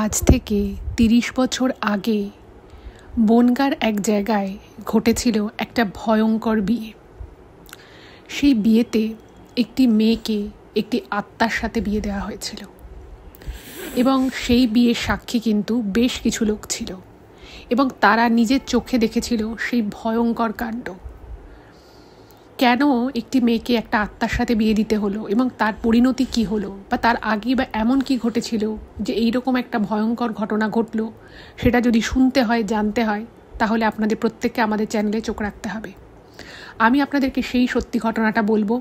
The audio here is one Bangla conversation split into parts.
আজ থেকে ৩০ বছর আগে বনগাঁর এক জায়গায় ঘটেছিল একটা ভয়ঙ্কর বিয়ে। সেই বিয়েতে একটি মেয়েকে একটি আত্মার সাথে বিয়ে দেওয়া হয়েছিল এবং সেই বিয়ের সাক্ষী কিন্তু বেশ কিছু লোক ছিল এবং তারা নিজের চোখে দেখেছিল সেই ভয়ঙ্কর কাণ্ড। কেন একটি মেয়েকে একটা আত্মার সাথে বিয়ে দিতে হলো এবং তার পরিণতি কি হলো, বা তার আগে বা এমন কি ঘটেছিল যে এইরকম একটা ভয়ঙ্কর ঘটনা ঘটলো, সেটা যদি শুনতে হয়, জানতে হয়, তাহলে আপনাদের প্রত্যেককে আমাদের চ্যানেলে চোখ রাখতে হবে। আমি আপনাদেরকে সেই সত্যি ঘটনাটা বলবো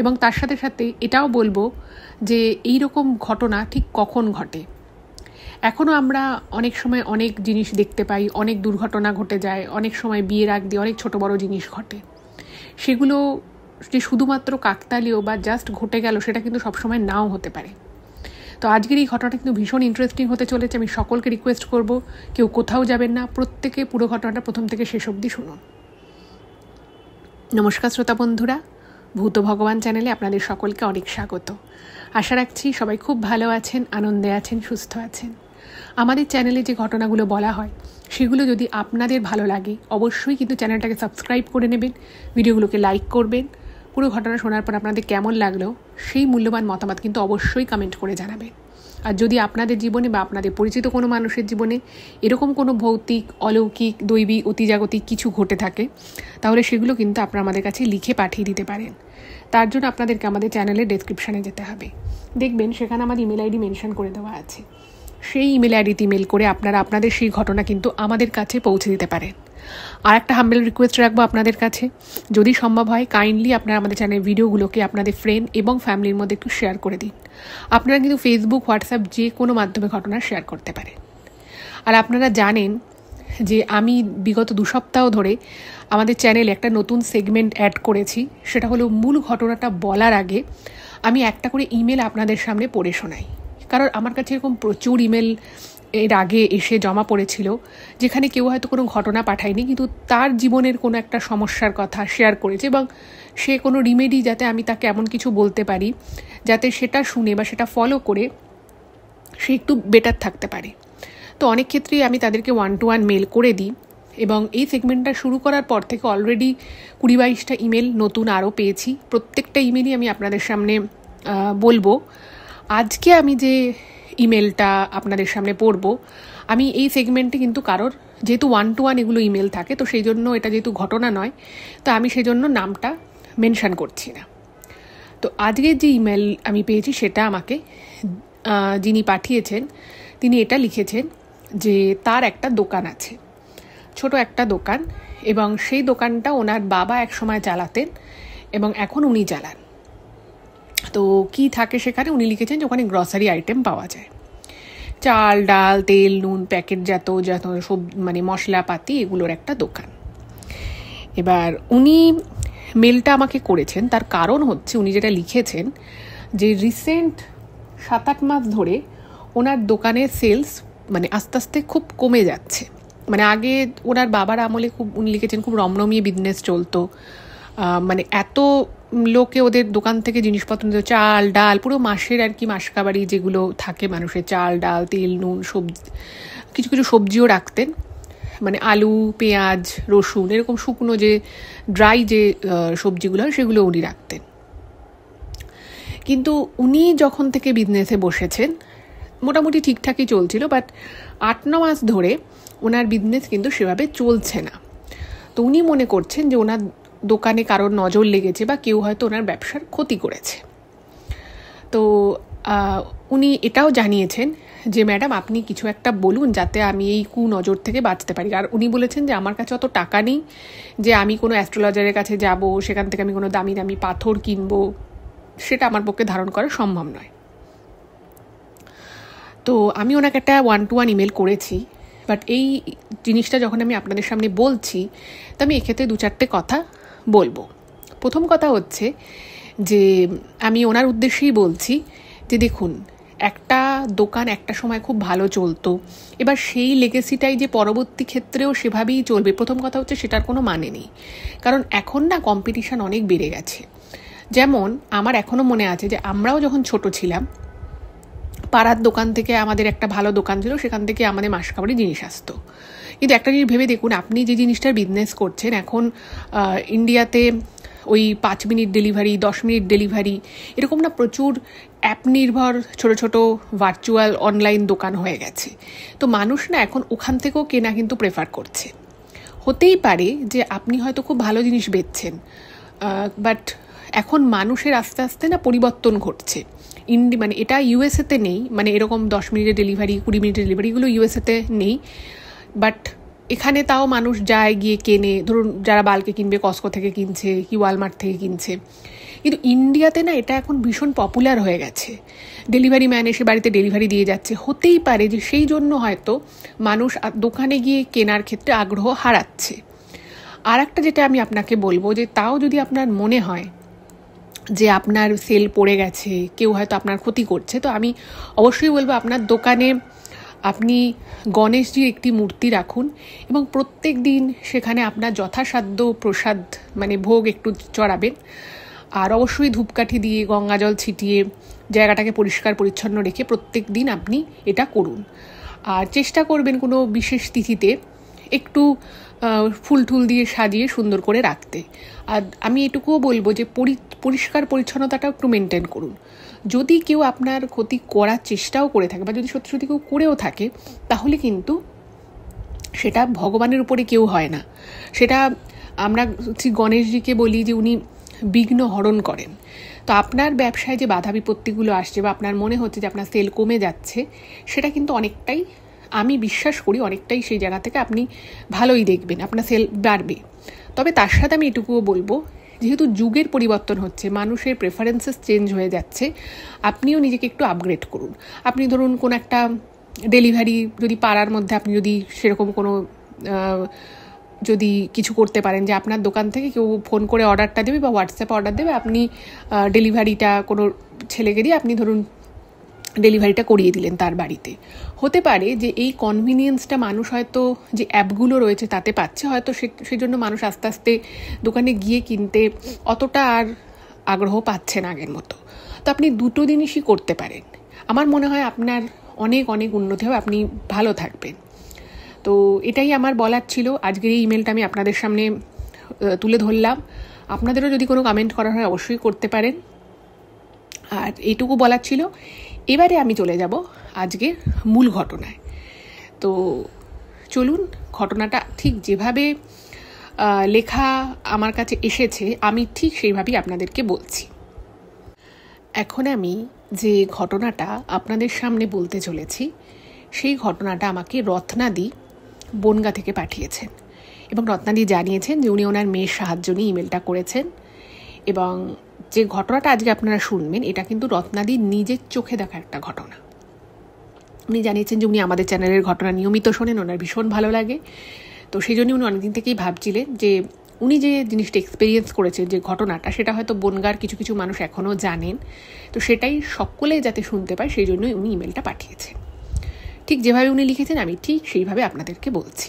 এবং তার সাথে সাথে এটাও বলবো যে এই রকম ঘটনা ঠিক কখন ঘটে। এখনও আমরা অনেক সময় অনেক জিনিস দেখতে পাই, অনেক দুর্ঘটনা ঘটে যায়, অনেক সময় বিয়ের আগ দিয়ে অনেক ছোটো বড়ো জিনিস ঘটে। সেগুলো যে শুধুমাত্র কাকতালীয় বা জাস্ট ঘটে গেল সেটা কিন্তু সবসময় নাও হতে পারে। তো আজকের এই ঘটনাটা কিন্তু ভীষণ ইন্টারেস্টিং হতে চলেছে। আমি সকলকে রিকোয়েস্ট করব, কেউ কোথাও যাবেন না, প্রত্যেকে পুরো ঘটনাটা প্রথম থেকে শেষ অবধি শুনুন। নমস্কার শ্রোতা বন্ধুরা, ভূত ভগবান চ্যানেলে আপনাদের সকলকে অনেক স্বাগত। আশা রাখছি সবাই খুব ভালো আছেন, আনন্দে আছেন, সুস্থ আছেন। আমাদের চ্যানেলে যে ঘটনাগুলো বলা হয় সেগুলো যদি আপনাদের ভালো লাগে অবশ্যই কিন্তু চ্যানেলটাকে সাবস্ক্রাইব করে নেবেন, ভিডিওগুলোকে লাইক করবেন। পুরো ঘটনা শোনার পর আপনাদের কেমন লাগলো সেই মূল্যবান মতামত কিন্তু অবশ্যই কমেন্ট করে জানাবেন। আর যদি আপনাদের জীবনে বা আপনাদের পরিচিত কোনো মানুষের জীবনে এরকম কোনো ভৌতিক, অলৌকিক, দৈবী, অতিজাগতিক কিছু ঘটে থাকে তাহলে সেগুলো কিন্তু আপনারা আমাদের কাছে লিখে পাঠিয়ে দিতে পারেন। তার জন্য আপনাদেরকে আমাদের চ্যানেলের ডেসক্রিপশানে যেতে হবে, দেখবেন সেখানে আমার ইমেল আইডি মেনশন করে দেওয়া আছে। সেই ইমেল আইডিতে ইমেল করে আপনারা আপনাদের সেই ঘটনা কিন্তু আমাদের কাছে পৌঁছে দিতে পারেন। আর একটা হাম্বেল রিকোয়েস্ট রাখবো আপনাদের কাছে, যদি সম্ভব হয় কাইন্ডলি আপনারা আমাদের চ্যানেলের ভিডিওগুলোকে আপনাদের ফ্রেন্ড এবং ফ্যামিলির মধ্যে একটু শেয়ার করে দিন। আপনারা কিন্তু ফেসবুক, হোয়াটসঅ্যাপ যে কোনো মাধ্যমে ঘটনা শেয়ার করতে পারেন। আর আপনারা জানেন যে আমি বিগত 2 সপ্তাহ ধরে আমাদের চ্যানেলে একটা নতুন সেগমেন্ট অ্যাড করেছি, সেটা হলো মূল ঘটনাটা বলার আগে আমি একটা করে ইমেল আপনাদের সামনে পড়ে শোনাই। কারণ আমার কাছে এরকম প্রচুর ইমেল এর আগে এসে জমা পড়েছিল যেখানে কেউ হয়তো কোনো ঘটনা পাঠায়নি, কিন্তু তার জীবনের কোনো একটা সমস্যার কথা শেয়ার করেছে এবং সে কোনো রিমেডি যাতে আমি তাকে এমন কিছু বলতে পারি যাতে সেটা শুনে বা সেটা ফলো করে সে একটু বেটার থাকতে পারে। তো অনেক ক্ষেত্রেই আমি তাদেরকে 1-to-1 মেল করে দিই এবং এই সেগমেন্টটা শুরু করার পর থেকে অলরেডি 20-22টা ইমেল নতুন আরও পেয়েছি। প্রত্যেকটা ইমেলই আমি আপনাদের সামনে বলবো। আজকে আমি যে ইমেলটা আপনাদের সামনে পড়ব, আমি এই সেগমেন্টে কিন্তু কারোর, যেহেতু 1-to-1 এগুলো ইমেল থাকে, তো সেই জন্য এটা যেহেতু ঘটনা নয়, তো আমি সেজন্য নামটা মেনশন করছি না। তো আজকের যে ইমেল আমি পেয়েছি সেটা আমাকে যিনি পাঠিয়েছেন তিনি এটা লিখেছেন যে তার একটা দোকান আছে, ছোট একটা দোকান, এবং সেই দোকানটা ওনার বাবা এক সময় চালাতেন এবং এখন উনি চালান। তো কি থাকে সেখানে, উনি লিখেছেন যে ওখানে গ্রসারি আইটেম পাওয়া যায়, চাল, ডাল, তেল, নুন, প্যাকেটজাত যত সব মানে মশলাপাতি, এগুলোর একটা দোকান। এবার উনি মেলটা আমাকে করেছেন, তার কারণ হচ্ছে উনি যেটা লিখেছেন যে রিসেন্ট 7-8 মাস ধরে ওনার দোকানের সেলস মানে আস্তে আস্তে খুব কমে যাচ্ছে। মানে আগে ওনার বাবার আমলে খুব, উনি লিখেছেন, খুব রমরমিয়ে বিজনেস চলতো, মানে এত লোকে ওদের দোকান থেকে জিনিসপত্র নিত, চাল, ডাল, পুরো মাসের আর কি মাসকাবারি যেগুলো থাকে মানুষের, চাল, ডাল, তেল, নুন, সবজি, কিছু কিছু সবজিও রাখতেন, মানে আলু, পেঁয়াজ, রসুন, এরকম শুকনো যে ড্রাই যে সবজিগুলো হয় সেগুলো উনি রাখতেন। কিন্তু উনি যখন থেকে বিজনেসে বসেছেন মোটামুটি ঠিকঠাকই চলছিল, বাট 8-9 মাস ধরে ওনার বিজনেস কিন্তু সেভাবে চলছে না। তো উনি মনে করছেন যে ওনার দোকানে কারোর নজর লেগেছে বা কেউ হয়তো ওনার ব্যবসার ক্ষতি করেছে। তো উনি এটাও জানিয়েছেন যে ম্যাডাম আপনি কিছু একটা বলুন যাতে আমি এই কুনজর থেকে বাঁচতে পারি। আর উনি বলেছেন যে আমার কাছে অত টাকা নেই যে আমি কোনো অ্যাস্ট্রোলজারের কাছে যাব, সেখান থেকে আমি কোনো দামি দামি পাথর কিনবো, সেটা আমার পক্ষে ধারণ করা সম্ভব নয়। তো আমি ওনাকে একটা 1-to-1 ইমেল করেছি, বাট এই জিনিসটা যখন আমি আপনাদের সামনে বলছি তো আমি এক্ষেত্রে 2-4টে কথা বলবো। প্রথম কথা হচ্ছে যে আমি ওনার উদ্দেশ্যেই বলছি যে দেখুন, একটা দোকান একটা সময় খুব ভালো চলতো, এবার সেই লেগেসিটাই যে পরবর্তী ক্ষেত্রেও সেভাবেই চলবে, প্রথম কথা হচ্ছে সেটার কোনো মানে নেই। কারণ এখন না কম্পিটিশান অনেক বেড়ে গেছে। যেমন আমার এখনও মনে আছে যে আমরাও যখন ছোট ছিলাম পাড়ার দোকান থেকে আমাদের একটা ভালো দোকান ছিল, সেখান থেকে আমাদের মাসকাবারি জিনিস আসতো। কিন্তু একটা জিনিস ভেবে দেখুন, আপনি যে জিনিসটার বিজনেস করছেন এখন ইন্ডিয়াতে ওই 5 মিনিট ডেলিভারি, 10 মিনিট ডেলিভারি, এরকম না প্রচুর অ্যাপ নির্ভর ছোট ছোট ভার্চুয়াল অনলাইন দোকান হয়ে গেছে। তো মানুষ না এখন ওখান থেকেও কেনা কিন্তু প্রেফার করছে। হতেই পারে যে আপনি হয়তো খুব ভালো জিনিস বেচছেন, বাট এখন মানুষের আস্তে আস্তে না পরিবর্তন ঘটছে। মানে এটা ইউএসএতে নেই, মানে এরকম 10 মিনিটের ডেলিভারি, 20 মিনিটের ডেলিভারি, এগুলো ইউএসএতে নেই। বাট এখানে তাও মানুষ যায়, গিয়ে কেনে। ধরুন যারা বাল্কে কিনবে কস্কো থেকে কিনছে কি ওয়ালমার্ট থেকে কিনছে। কিন্তু ইন্ডিয়াতে না এটা এখন ভীষণ পপুলার হয়ে গেছে। ডেলিভারি ম্যান এসে বাড়িতে ডেলিভারি দিয়ে যাচ্ছে। হতেই পারে যে সেই জন্য হয়তো মানুষ দোকানে গিয়ে কেনার ক্ষেত্রে আগ্রহ হারাচ্ছে। আর একটা যেটা আমি আপনাকে বলবো, যে তাও যদি আপনার মনে হয় যে আপনার সেল পড়ে গেছে, কেউ হয়তো আপনার ক্ষতি করছে, তো আমি অবশ্যই বলবো আপনার দোকানে আপনি গণেশজির একটি মূর্তি রাখুন এবং প্রত্যেক দিন সেখানে আপনার যথাসাধ্য প্রসাদ মানে ভোগ একটু চড়াবেন। আর অবশ্যই ধূপকাঠি দিয়ে গঙ্গাজল ছিটিয়ে জায়গাটাকে পরিষ্কার পরিচ্ছন্ন রেখে প্রত্যেক দিন আপনি এটা করুন। আর চেষ্টা করবেন কোনো বিশেষ তিথিতে একটু ফুল টুল দিয়ে সাজিয়ে সুন্দর করে রাখতে। আর আমি এটুকুও বলবো যে পরিষ্কার পরিচ্ছন্নতাটা একটু মেনটেন করুন। যদি কেউ আপনার ক্ষতি করার চেষ্টাও করে থাকে বা যদি সত্যি সত্যি কেউ করেও থাকে, তাহলে কিন্তু সেটা ভগবানের উপরে কেউ হয় না। সেটা আমরা শ্রী গণেশজিকে বলি যে উনি বিঘ্ন হরণ করেন। তো আপনার ব্যবসায় যে বাধা বিপত্তিগুলো আসছে বা আপনার মনে হচ্ছে যে আপনার সেল কমে যাচ্ছে, সেটা কিন্তু অনেকটাই, আমি বিশ্বাস করি অনেকটাই সেই জায়গা থেকে আপনি ভালোই দেখবেন, আপনার সেল বাড়বে। তবে তার সাথে আমি এটুকুও বলবো, যেহেতু যুগের পরিবর্তন হচ্ছে, মানুষের প্রেফারেন্সেস চেঞ্জ হয়ে যাচ্ছে, আপনিও নিজেকে একটু আপগ্রেড করুন। আপনি ধরুন কোনো একটা ডেলিভারি যদি পাড়ার মধ্যে আপনি যদি সেরকম কোনো যদি কিছু করতে পারেন যে আপনার দোকান থেকে কেউ ফোন করে অর্ডারটা দেবে বা হোয়াটসঅ্যাপে অর্ডার দেবে, আপনি ডেলিভারিটা কোনো ছেলেকে দিয়ে আপনি ধরুন ডেলিভারিটা করিয়ে দিলেন তার বাড়িতে। হতে পারে যে এই কনভিনিয়েন্সটা মানুষ হয়তো যে অ্যাপগুলো রয়েছে তাতে পাচ্ছে, হয়তো সেই জন্য মানুষ আস্তে আস্তে দোকানে গিয়ে কিনতে অতটা আর আগ্রহ পাচ্ছে না আগের মতো। তো আপনি দুটো জিনিসই করতে পারেন। আমার মনে হয় আপনার অনেক অনেক উন্নতি হবে, আপনি ভালো থাকবেন। তো এটাই আমার বলার ছিল। আজকের এই ইমেলটা আমি আপনাদের সামনে তুলে ধরলাম। আপনাদেরও যদি কোনো কমেন্ট করার হয় অবশ্যই করতে পারেন। আর এইটুকু বলার ছিল। এবারে আমি চলে যাব আজকের মূল ঘটনায়। তো চলুন, ঘটনাটা ঠিক যেভাবে লেখা আমার কাছে এসেছে আমি ঠিক সেইভাবেই আপনাদেরকে বলছি। এখন আমি যে ঘটনাটা আপনাদের সামনে বলতে চলেছি, সেই ঘটনাটা আমাকে রত্নাদি বনগা থেকে পাঠিয়েছেন এবং রত্নাদি জানিয়েছেন যে উনি ওনার মেয়ের সাহায্য নিয়ে ইমেলটা করেছেন। এবং যে ঘটনাটা আজকে আপনারা শুনবেন, এটা কিন্তু রত্নাদির নিজের চোখে দেখা একটা ঘটনা। উনি জানিয়েছেন যে উনি আমাদের চ্যানেলের ঘটনা নিয়মিত শোনেন, ওনার ভীষণ ভালো লাগে। তো সেই জন্য উনি অনেকদিন থেকেই ভাবছিলেন যে উনি যে জিনিসটা এক্সপিরিয়েন্স করেছেন, যে ঘটনাটা, সেটা হয়তো বনগার কিছু কিছু মানুষ এখনও জানেন। তো সেটাই সকলে যাতে শুনতে পায় সেই জন্যই উনি ইমেলটা পাঠিয়েছেন। ঠিক যেভাবে উনি লিখেছেন আমি ঠিক সেইভাবে আপনাদেরকে বলছি।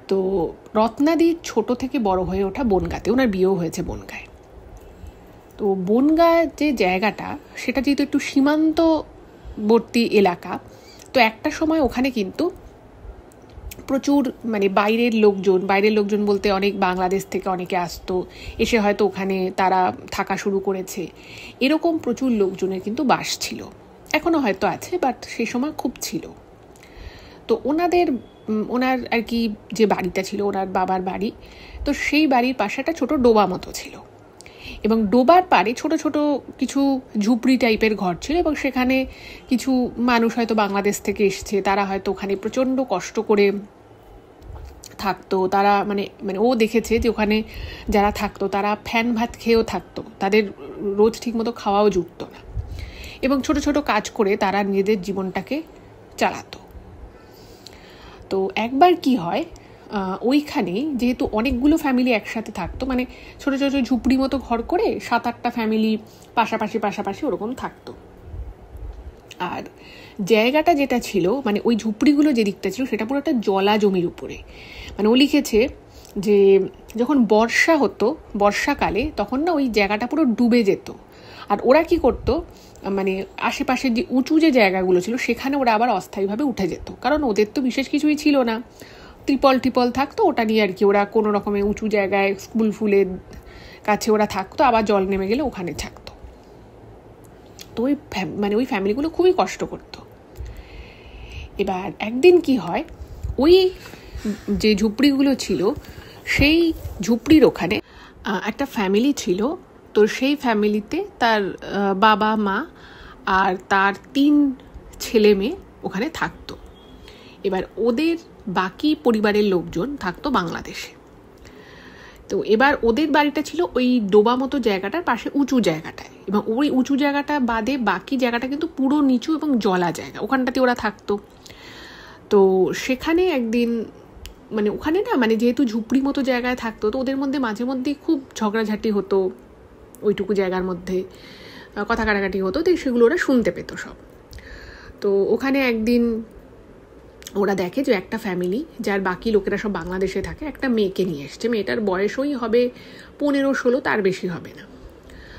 তো রত্নাদি ছোট থেকে বড় হয়ে ওঠা বনগাতে, ওনার বিয়েও হয়েছে বনগায়। তো বনগা যে জায়গাটা, সেটা যেহেতু একটু সীমান্তবর্তী এলাকা, তো একটা সময় ওখানে কিন্তু প্রচুর মানে বাইরের লোকজন বলতে অনেক বাংলাদেশ থেকে অনেকে আসতো, এসে হয়তো ওখানে তারা থাকা শুরু করেছে। এরকম প্রচুর লোকজনের কিন্তু বাস ছিল, এখনও হয়তো আছে, বাট সেই সময় খুব ছিল। তো ওনার আর কি যে বাড়িটা ছিল, ওনার বাবার বাড়ি, তো সেই বাড়ির পাশে একটা ছোটো ডোবা মতো ছিল এবং ডোবার পাড়ে ছোট ছোট কিছু ঝুপড়ি টাইপের ঘর ছিল এবং সেখানে কিছু মানুষ হয়তো বাংলাদেশ থেকে এসছে, তারা হয়তো ওখানে প্রচণ্ড কষ্ট করে থাকতো। তারা মানে ও দেখেছে যে ওখানে যারা থাকতো তারা ফ্যান ভাত খেয়েও থাকতো, তাদের রোজ ঠিকমতো খাওয়াও জুটতো না এবং ছোট ছোট কাজ করে তারা নিজেদের জীবনটাকে চালাতো। তো একবার কি হয়, ওইখানে যেহেতু অনেকগুলো ফ্যামিলি একসাথে থাকতো, মানে ছোটো ছোটো ঝুপড়ি মতো ঘর করে 7-8টা ফ্যামিলি পাশাপাশি ওরকম থাকতো। আর জায়গাটা যেটা ছিল, মানে ওই ঝুপড়িগুলো যে দিকটা ছিল সেটা পুরো একটা জলা জমির উপরে। মানে ও লিখেছে যে যখন বর্ষা হতো, বর্ষাকালে, তখন না ওই জায়গাটা পুরো ডুবে যেত। আর ওরা কি করতো, মানে আশেপাশের যে উঁচু যে জায়গাগুলো ছিল সেখানে ওরা আবার অস্থায়ীভাবে উঠে যেত, কারণ ওদের তো বিশেষ কিছুই ছিল না, ত্রিপল থাকতো, ওটা নিয়ে আর কি ওরা কোনো রকমের উঁচু জায়গায় স্কুল ফুলের কাছে ওরা থাকতো, আবার জল নেমে গেলে ওখানে থাকতো। তো ওই ফ্যামিলিগুলো খুবই কষ্ট করতো। এবার একদিন কি হয়, ওই যে ঝুপড়িগুলো ছিল সেই ঝুপড়ির ওখানে একটা ফ্যামিলি ছিল। তো সেই ফ্যামিলিতে তার বাবা মা আর তার 3 ছেলে মেয়ে ওখানে থাকতো। এবার ওদের বাকি পরিবারের লোকজন থাকতো বাংলাদেশে। তো এবার ওদের বাড়িটা ছিল ওই ডোবা মতো জায়গাটার পাশে উঁচু জায়গাটায়, এবং ওই উঁচু জায়গাটা বাদে বাকি জায়গাটা কিন্তু পুরো নিচু এবং জলা জায়গা, ওখানটাতে ওরা থাকতো। তো সেখানে একদিন মানে ওখানে না, মানে যেহেতু ঝুপড়ি মতো জায়গায় থাকতো, তো ওদের মধ্যে মাঝে মধ্যেই খুব ঝগড়াঝাটি হতো, ওইটুকু জায়গার মধ্যে কথা কাটাকাটি হতো, তো সেগুলো ওরা শুনতে পেত সব। তো ওখানে একদিন ওরা দেখে যে একটা ফ্যামিলি, যার বাকি লোকেরা সব বাংলাদেশে থাকে, একটা মেয়েকে নিয়ে এসছে। মেয়েটার বয়সই হবে 15-16, তার বেশি হবে না।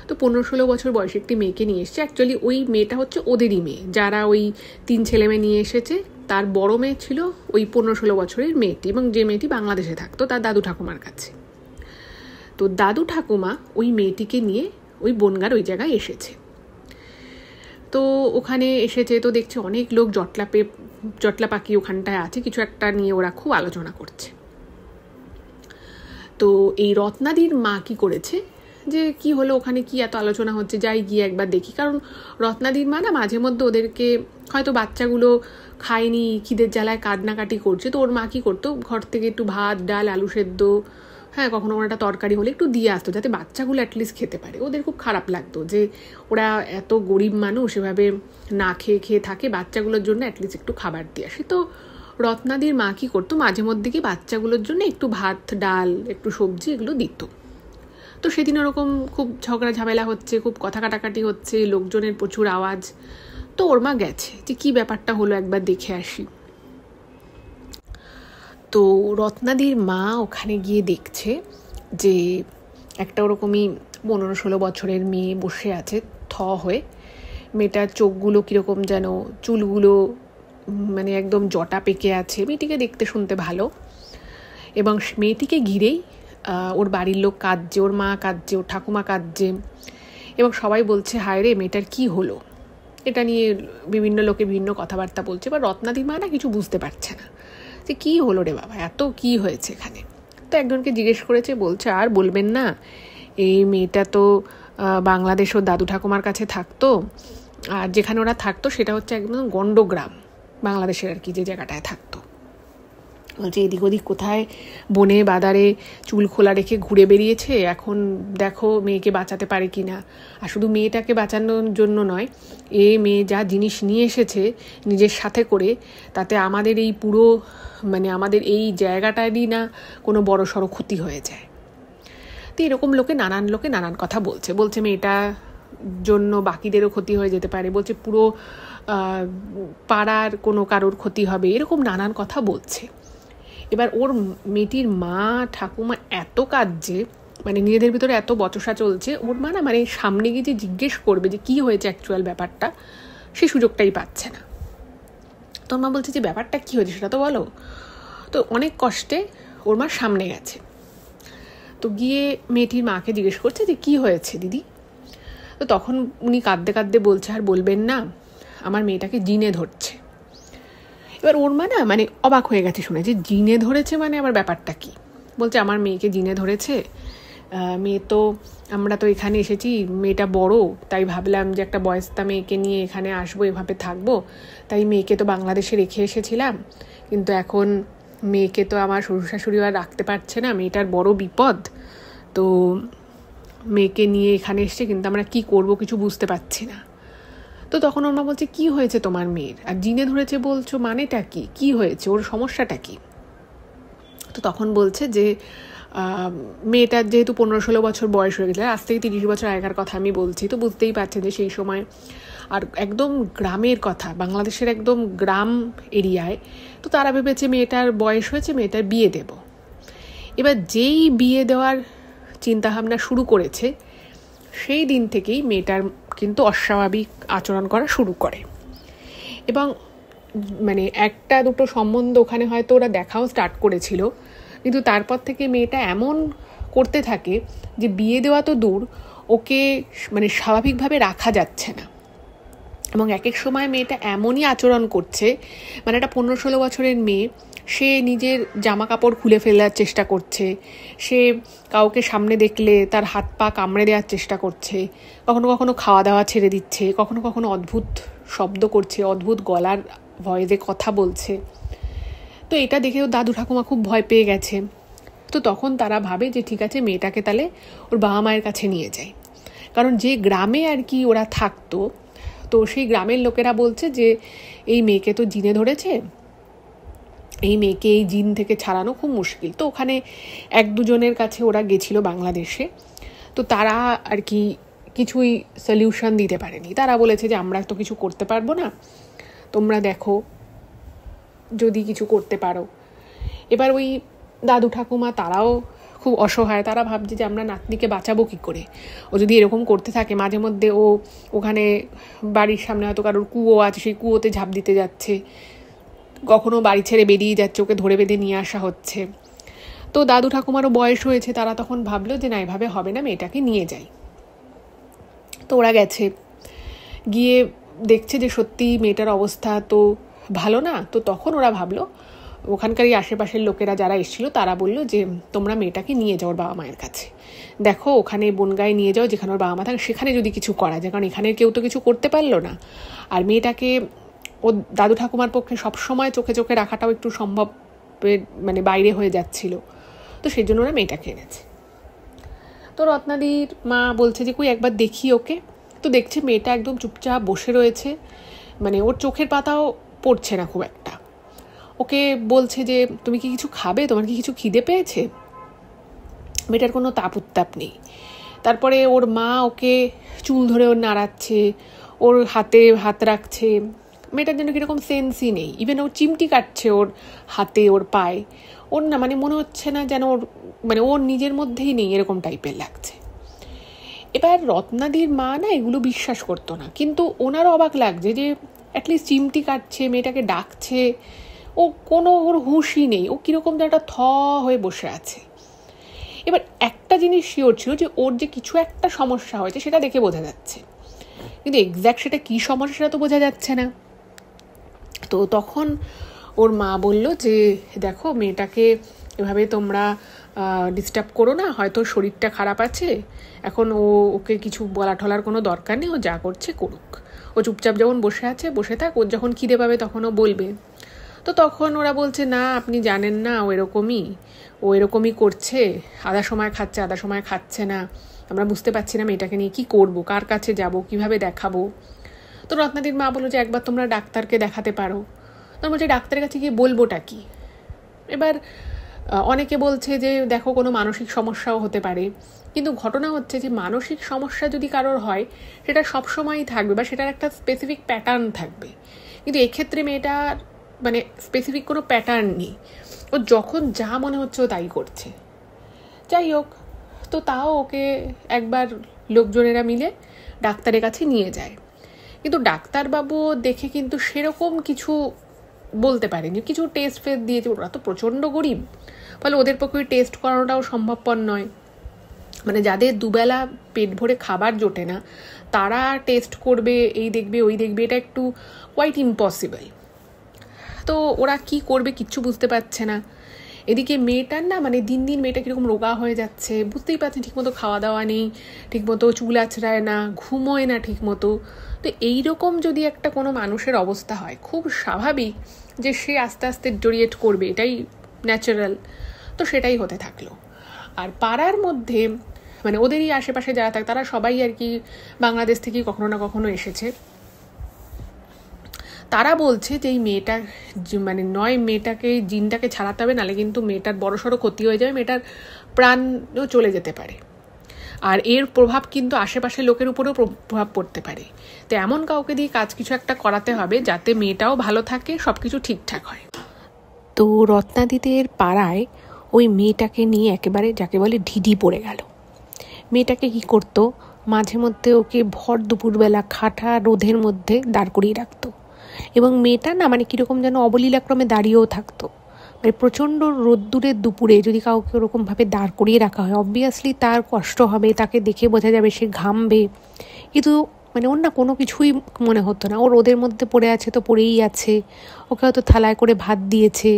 তো 15-16 বছর বয়সে একটি মেয়েকে নিয়ে এসছে। অ্যাকচুয়ালি ওই মেয়েটা হচ্ছে ওদেরই মেয়ে, যারা ওই 3 ছেলে মেয়ে নিয়ে এসেছে তার বড় মেয়ে ছিল ওই 15-16 বছরের মেয়েটি, এবং যে মেয়েটি বাংলাদেশে থাকতো তার দাদু ঠাকুমার কাছে। তো দাদু ঠাকুমা ওই মেয়েটিকে নিয়ে ওই বনগার ওই জায়গায় এসেছে। তো ওখানে এসেছে, তো দেখছে অনেক লোক জটলা পাখি ওখানটায় আছে, কিছু একটা নিয়ে ওরা খুব আলোচনা করছে। তো এই রত্নাদির মা কি করেছে, যে কি হলো ওখানে, কি এত আলোচনা হচ্ছে, যাই গিয়ে একবার দেখি। কারণ রত্নাদির মা না মাঝে মধ্যে ওদেরকে, হয়তো বাচ্চাগুলো খায়নি, খিদের জ্বালায় কান্নাকাটি করছে, তো ওর মা কি করতো, ঘর থেকে একটু ভাত ডাল আলু সেদ্ধ, হ্যাঁ কখনো ওরা একটা তরকারি হলে একটু দিয়ে আসতো, যাতে বাচ্চাগুলো অ্যাটলিস্ট খেতে পারে। ওদের খুব খারাপ লাগতো যে ওরা এত গরিব মানুষ এভাবে না খেয়ে থাকে, বাচ্চাগুলোর জন্য অ্যাটলিস্ট একটু খাবার দিয়ে আসে। তো রত্নাদির মা কি করতো, মাঝে মধ্যে কি বাচ্চাগুলোর জন্য একটু ভাত ডাল একটু সবজি এগুলো দিত। তো সেদিন ওরকম খুব ঝগড়া ঝামেলা হচ্ছে, খুব কথা কাটাকাটি হচ্ছে, লোকজনের প্রচুর আওয়াজ। তো ওর মা গেছে যে কি ব্যাপারটা হলো একবার দেখে আসি। তো রত্নাদির মা ওখানে গিয়ে দেখছে যে একটা ওরকমই 15-16 বছরের মেয়ে বসে আছে হয়ে। মেয়েটার চোখগুলো কীরকম যেন, চুলগুলো মানে একদম জটা পেকে আছে। মেয়েটিকে দেখতে শুনতে ভালো, এবং মেয়েটিকে ঘিরেই ওর বাড়ির লোক কাঁদছে, ওর মা কাঁদছে, ওর ঠাকুমা কাঁদছে, এবং সবাই বলছে হায় রে মেয়েটার কি হলো। এটা নিয়ে বিভিন্ন লোকে বিভিন্ন কথাবার্তা বলছে। এবার রত্নাদির মা না কিছু বুঝতে পারছে না যে কী হলো রে বাবা, এত কি হয়েছে এখানে। তো একজনকে জিজ্ঞেস করেছে, বলছে আর বলবেন না, এই মেয়েটা তো বাংলাদেশ ওর দাদু ঠাকুমার কাছে থাকতো, আর যেখানে ওরা থাকতো সেটা হচ্ছে একদম গণ্ডগ্রাম, বাংলাদেশের আর কি যে জায়গাটায় থাকতো। বলছে এদিক ওদিক কোথায় বনে বাদারে চুল খোলা রেখে ঘুরে বেরিয়েছে, এখন দেখো মেয়েকে বাঁচাতে পারে কি না। আর শুধু মেয়েটাকে বাঁচানোর জন্য নয়, মেয়ে যা জিনিস নিয়ে এসেছে নিজের সাথে করে, তাতে আমাদের এই পুরো মানে আমাদের এই জায়গাটারই না কোনো বড় সড়ো ক্ষতি হয়ে যায়। তো এরকম নানান লোকে নানান কথা বলছে মেয়েটা জন্য বাকিদেরও ক্ষতি হয়ে যেতে পারে, বলছে পুরো পাড়ার কোনো কারোর ক্ষতি হবে, এরকম নানান কথা বলছে। এবার ওর মেয়েটির মা ঠাকুমা এত কাঁদছে, মানে নিজেদের ভিতরে এত বচসা চলছে, ওর মা না মানে সামনে গিয়ে যে জিজ্ঞেস করবে যে কী হয়েছে অ্যাকচুয়াল ব্যাপারটা, সে সুযোগটাই পাচ্ছে না। তোর মা বলছে যে ব্যাপারটা কী হয়েছে সেটা তো বলো। তো অনেক কষ্টে ওর মা সামনে গেছে, তো গিয়ে মেয়েটির মাকে জিজ্ঞেস করছে যে কী হয়েছে দিদি। তো তখন উনি কাঁদতে বলছে আর বলবেন না, আমার মেয়েটাকে জিনে ধরছে। এবার ওর মা না মানে অবাক হয়ে গেছে শুনে যে জিনে ধরেছে, মানে আবার ব্যাপারটা কি। বলছে আমার মেয়েকে জিনে ধরেছে, মেয়ে তো আমরা তো এখানে এসেছি, মেয়েটা বড়, তাই ভাবলাম যে একটা বয়স্তা মেয়েকে নিয়ে এখানে আসবো, এভাবে থাকবো, তাই মেয়েকে তো বাংলাদেশে রেখে এসেছিলাম, কিন্তু এখন মেয়েকে তো আমার শ্বশুর শাশুড়ি আর রাখতে পারছে না, মেয়েটার বড় বিপদ, তো মেয়েকে নিয়ে এখানে এসছে, কিন্তু আমরা কি করব কিছু বুঝতে পারছি না। তো তখন ওর মা বলছে কি হয়েছে তোমার মেয়ের, আর জিনে ধরেছে বলছো, মানেটা কি হয়েছে, ওর সমস্যাটা কি। তো তখন বলছে যে মেয়েটার যেহেতু 15-16 বছর বয়স হয়ে গেছে, আজ থেকে 30 বছর আগের কথা আমি বলছি, তো বুঝতেই পারছেন যে সেই সময়, আর একদম গ্রামের কথা, বাংলাদেশের একদম গ্রাম এরিয়ায়। তো তারা ভেবেছে মেয়েটার বয়স হয়েছে, মেয়েটার বিয়ে দেব। এবার যেই বিয়ে দেওয়ার চিন্তাভাবনা শুরু করেছে, সেই দিন থেকেই মেয়েটার কিন্তু অস্বাভাবিক আচরণ করা শুরু করে। এবং মানে একটা দুটো সম্বন্ধ ওখানে হয়তো ওরা দেখাও স্টার্ট করেছিল, কিন্তু তারপর থেকে মেয়েটা এমন করতে থাকে যে বিয়ে দেওয়া তো দূর, ওকে মানে স্বাভাবিকভাবে রাখা যাচ্ছে না। এবং এক এক সময় মেয়েটা এমনই আচরণ করছে, মানে একটা 15-16 বছরের মেয়ে, সে নিজের জামা কাপড় খুলে ফেলার চেষ্টা করছে, সে কাউকে সামনে দেখলে তার হাত পা কামড়ে দেওয়ার চেষ্টা করছে, কখনো কখনো খাওয়া দাওয়া ছেড়ে দিচ্ছে, কখনো কখনো অদ্ভুত শব্দ করছে, অদ্ভুত গলার ভয়েসে কথা বলছে। তো এটা দেখেও দাদু ঠাকুমা খুব ভয় পেয়ে গেছে। তো তখন তারা ভাবে যে ঠিক আছে, মেয়েটাকে তাহলে ওর বাবা মায়ের কাছে নিয়ে যায়। কারণ যে গ্রামে আর কি ওরা থাকতো, তো সেই গ্রামের লোকেরা বলছে যে এই মেয়েকে তো জিনে ধরেছে, এই মেয়েকে এই জিন থেকে ছাড়ানো খুব মুশকিল। তো ওখানে 1-2 জনের কাছে ওরা গেছিল বাংলাদেশে, তো তারা আর কি কিছুই সলিউশন দিতে পারেনি। তারা বলেছে যে আমরা তো কিছু করতে পারবো না, তোমরা দেখো যদি কিছু করতে পারো। এবার ওই দাদু ঠাকুমা তারাও খুব অসহায়, তারা ভাবছে যে আমরা নাতনিকে বাঁচাবো কী করে, ও যদি এরকম করতে থাকে। মাঝে মধ্যে ও ওখানে বাড়ির সামনে হয়তো কারোর কুয়ো আছে, সেই কুয়োতে ঝাঁপ দিতে যাচ্ছে, কখনো বাড়ি ছেড়ে বেরিয়ে যাচ্ছে, ওকে ধরে বেঁধে নিয়ে আসা হচ্ছে। তো দাদু ঠাকুমারও বয়স হয়েছে, তারা তখন ভাবলো যে না, এভাবে হবে না, মেয়েটাকে নিয়ে যাই। তো ওরা গেছে, গিয়ে দেখছে যে সত্যি মেয়েটার অবস্থা তো ভালো না। তো তখন ওরা ভাবলো, ওখানকারই আশেপাশের লোকেরা যারা এসেছিল তারা বললো যে তোমরা মেয়েটাকে নিয়ে যাও ওর বাবা মায়ের কাছে, দেখো ওখানে বনগায় নিয়ে যাও যেখানে ওর বাবা মা থাকে, সেখানে যদি কিছু করা যায়, কারণ এখানে কেউ তো কিছু করতে পারলো না। আর মেয়েটাকে ও দাদু ঠাকুমার পক্ষে সবসময় চোখে চোখে রাখাটাও একটু সম্ভব মানে বাইরে হয়ে যাচ্ছিল। তো সেই জন্য ওরা মেয়েটাকে এনেছে। তো রত্নাদির মা বলছে যে কই একবার দেখি ওকে। তো দেখছে মেয়েটা একদম চুপচাপ বসে রয়েছে, মানে ওর চোখের পাতাও পড়ছে না খুব একটা। ওকে বলছে যে তুমি কি কিছু খাবে, তোমার কি কিছু খিদে পেয়েছে? মেয়েটার কোনো তাপ উত্তাপ নেই। তারপরে ওর মা ওকে চুল ধরে ওর নাড়াচ্ছে, ওর হাতে হাত রাখছে, মেয়েটার জন্য কীরকম সেন্সই নেই। ইভেন ওর চিমটি কাটছে ওর হাতে, ওর পায়ে, ওর না মানে মনে হচ্ছে না যেন ওর মানে ওর নিজের মধ্যেই নেই, এরকম টাইপের লাগছে। এবার রত্নাদির মা না এগুলো বিশ্বাস করতো না, কিন্তু ওনারও অবাক লাগছে যে অ্যাটলিস্ট চিমটি কাটছে, মেয়েটাকে ডাকছে, ও কোনো ওর হুঁশই নেই, ও কীরকম যেন একটা হয়ে বসে আছে। এবার একটা জিনিস শিওর ছিল যে ওর যে কিছু একটা সমস্যা হয়েছে সেটা দেখে বোঝা যাচ্ছে, কিন্তু এক্স্যাক্ট সেটা কী সমস্যা সেটা তো বোঝা যাচ্ছে না। তো তখন ওর মা বলল যে দেখো মেয়েটাকে এভাবে তোমরা ডিস্টার্ব করো না, হয়তো শরীরটা খারাপ আছে, এখন ওকে কিছু বলা ঠলার কোনো দরকার নেই, ও যা করছে করুক, ও চুপচাপ যেমন বসে আছে বসে থাক, ওর যখন খিদে পাবে তখন ও বলবে। তো তখন ওরা বলছে না আপনি জানেন না, ও এরকমই করছে, আধা সময় খাচ্ছে আধা সময় খাচ্ছে না, আমরা বুঝতে পারছি না মেয়েটাকে নিয়ে কী করবো, কার কাছে যাব, কিভাবে দেখাবো। তো রত্নাদির মা বললো যে একবার তোমরা ডাক্তারকে দেখাতে পারো। তোমরা বলছে ডাক্তারের কাছে গিয়ে বলবোটা কি? এবার অনেকে বলছে যে দেখো কোনো মানসিক সমস্যাও হতে পারে, কিন্তু ঘটনা হচ্ছে যে মানসিক সমস্যা যদি কারোর হয় সেটা সবসময়ই থাকবে বা সেটার একটা স্পেসিফিক প্যাটার্ন থাকবে, কিন্তু এক্ষেত্রে মেয়েটার মানে স্পেসিফিক কোনো প্যাটার্ন নেই, ও যখন যা মনে হচ্ছে ও তাই করছে। যাই হোক, তো তাও ওকে একবার লোকজনেরা মিলে ডাক্তারের কাছে নিয়ে যায়, কিন্তু ডাক্তারবাবু দেখে কিন্তু সেরকম কিছু বলতে পারেনি, কিছু টেস্ট ফেস্ট দিয়েছে, ওরা তো প্রচণ্ড গরিব, ফলে ওদের পক্ষে টেস্ট করানোটাও সম্ভবপর নয়। মানে যাদের দুবেলা পেট ভরে খাবার জোটে না তারা টেস্ট করবে, এই দেখবে ওই দেখবে, এটা একটু কোয়াইট ইম্পসিবল। তো ওরা কি করবে কিচ্ছু বুঝতে পারছে না। এদিকে মেয়েটার না মানে দিন দিন মেয়েটা কীরকম রোগা হয়ে যাচ্ছে, বুঝতেই পারছেন, ঠিকমতো খাওয়া দাওয়া নেই, ঠিকমতো চুল আঁচড়ায় না, ঘুমোয় না ঠিকমতো। তো এইরকম যদি একটা কোনো মানুষের অবস্থা হয়, খুব স্বাভাবিক যে সে আস্তে আস্তে ডিটোরিয়েট করবে, এটাই ন্যাচারাল। তো সেটাই হতে থাকলো। আর পাড়ার মধ্যে মানে ওদেরই আশেপাশে যারা থাকে তারা সবাই আর কি বাংলাদেশ থেকেই কখনো না কখনো এসেছে। তারা বলছে যে এই মেয়েটা মানে নয় মেয়েটাকে জিনটাকে ছাড়াতে হবে, নাহলে কিন্তু মেয়েটার বড়সড় ক্ষতি হয়ে যাবে, মেয়েটার প্রাণও চলে যেতে পারে, আর এর প্রভাব কিন্তু আশেপাশের লোকের উপরেও প্রভাব পড়তে পারে। তো এমন কাউকে দিয়ে কাজ কিছু একটা করাতে হবে যাতে মেয়েটাও ভালো থাকে, সব কিছু ঠিকঠাক হয়। তো রত্নাদিদের পাড়ায় ওই মেয়েটাকে নিয়ে একেবারে যাকে বলে ঢিঢি পড়ে গেল। মেয়েটাকে কি করতো, মাঝে মধ্যে ওকে ভর দুপুরবেলা খাটা রোদের মধ্যে দাঁড় করিয়ে রাখতো, এবং মেয়েটা না মানে কীরকম যেন অবলীলাক্রমে দাঁড়িয়েও থাকতো। মানে প্রচণ্ড রোদ্দুরের দুপুরে যদি কাউকে ওরকমভাবে দাঁড় করিয়ে রাখা হয়, অবভিয়াসলি তার কষ্ট হবে, তাকে দেখে বোঝা যাবে সে ঘামবে, কিন্তু মানে ওর না কোনো কিছুই মনে হতো না। ও রোদের মধ্যে পড়ে আছে তো পড়েই আছে, ওকে হয়তো থালায় করে ভাত দিয়েছে,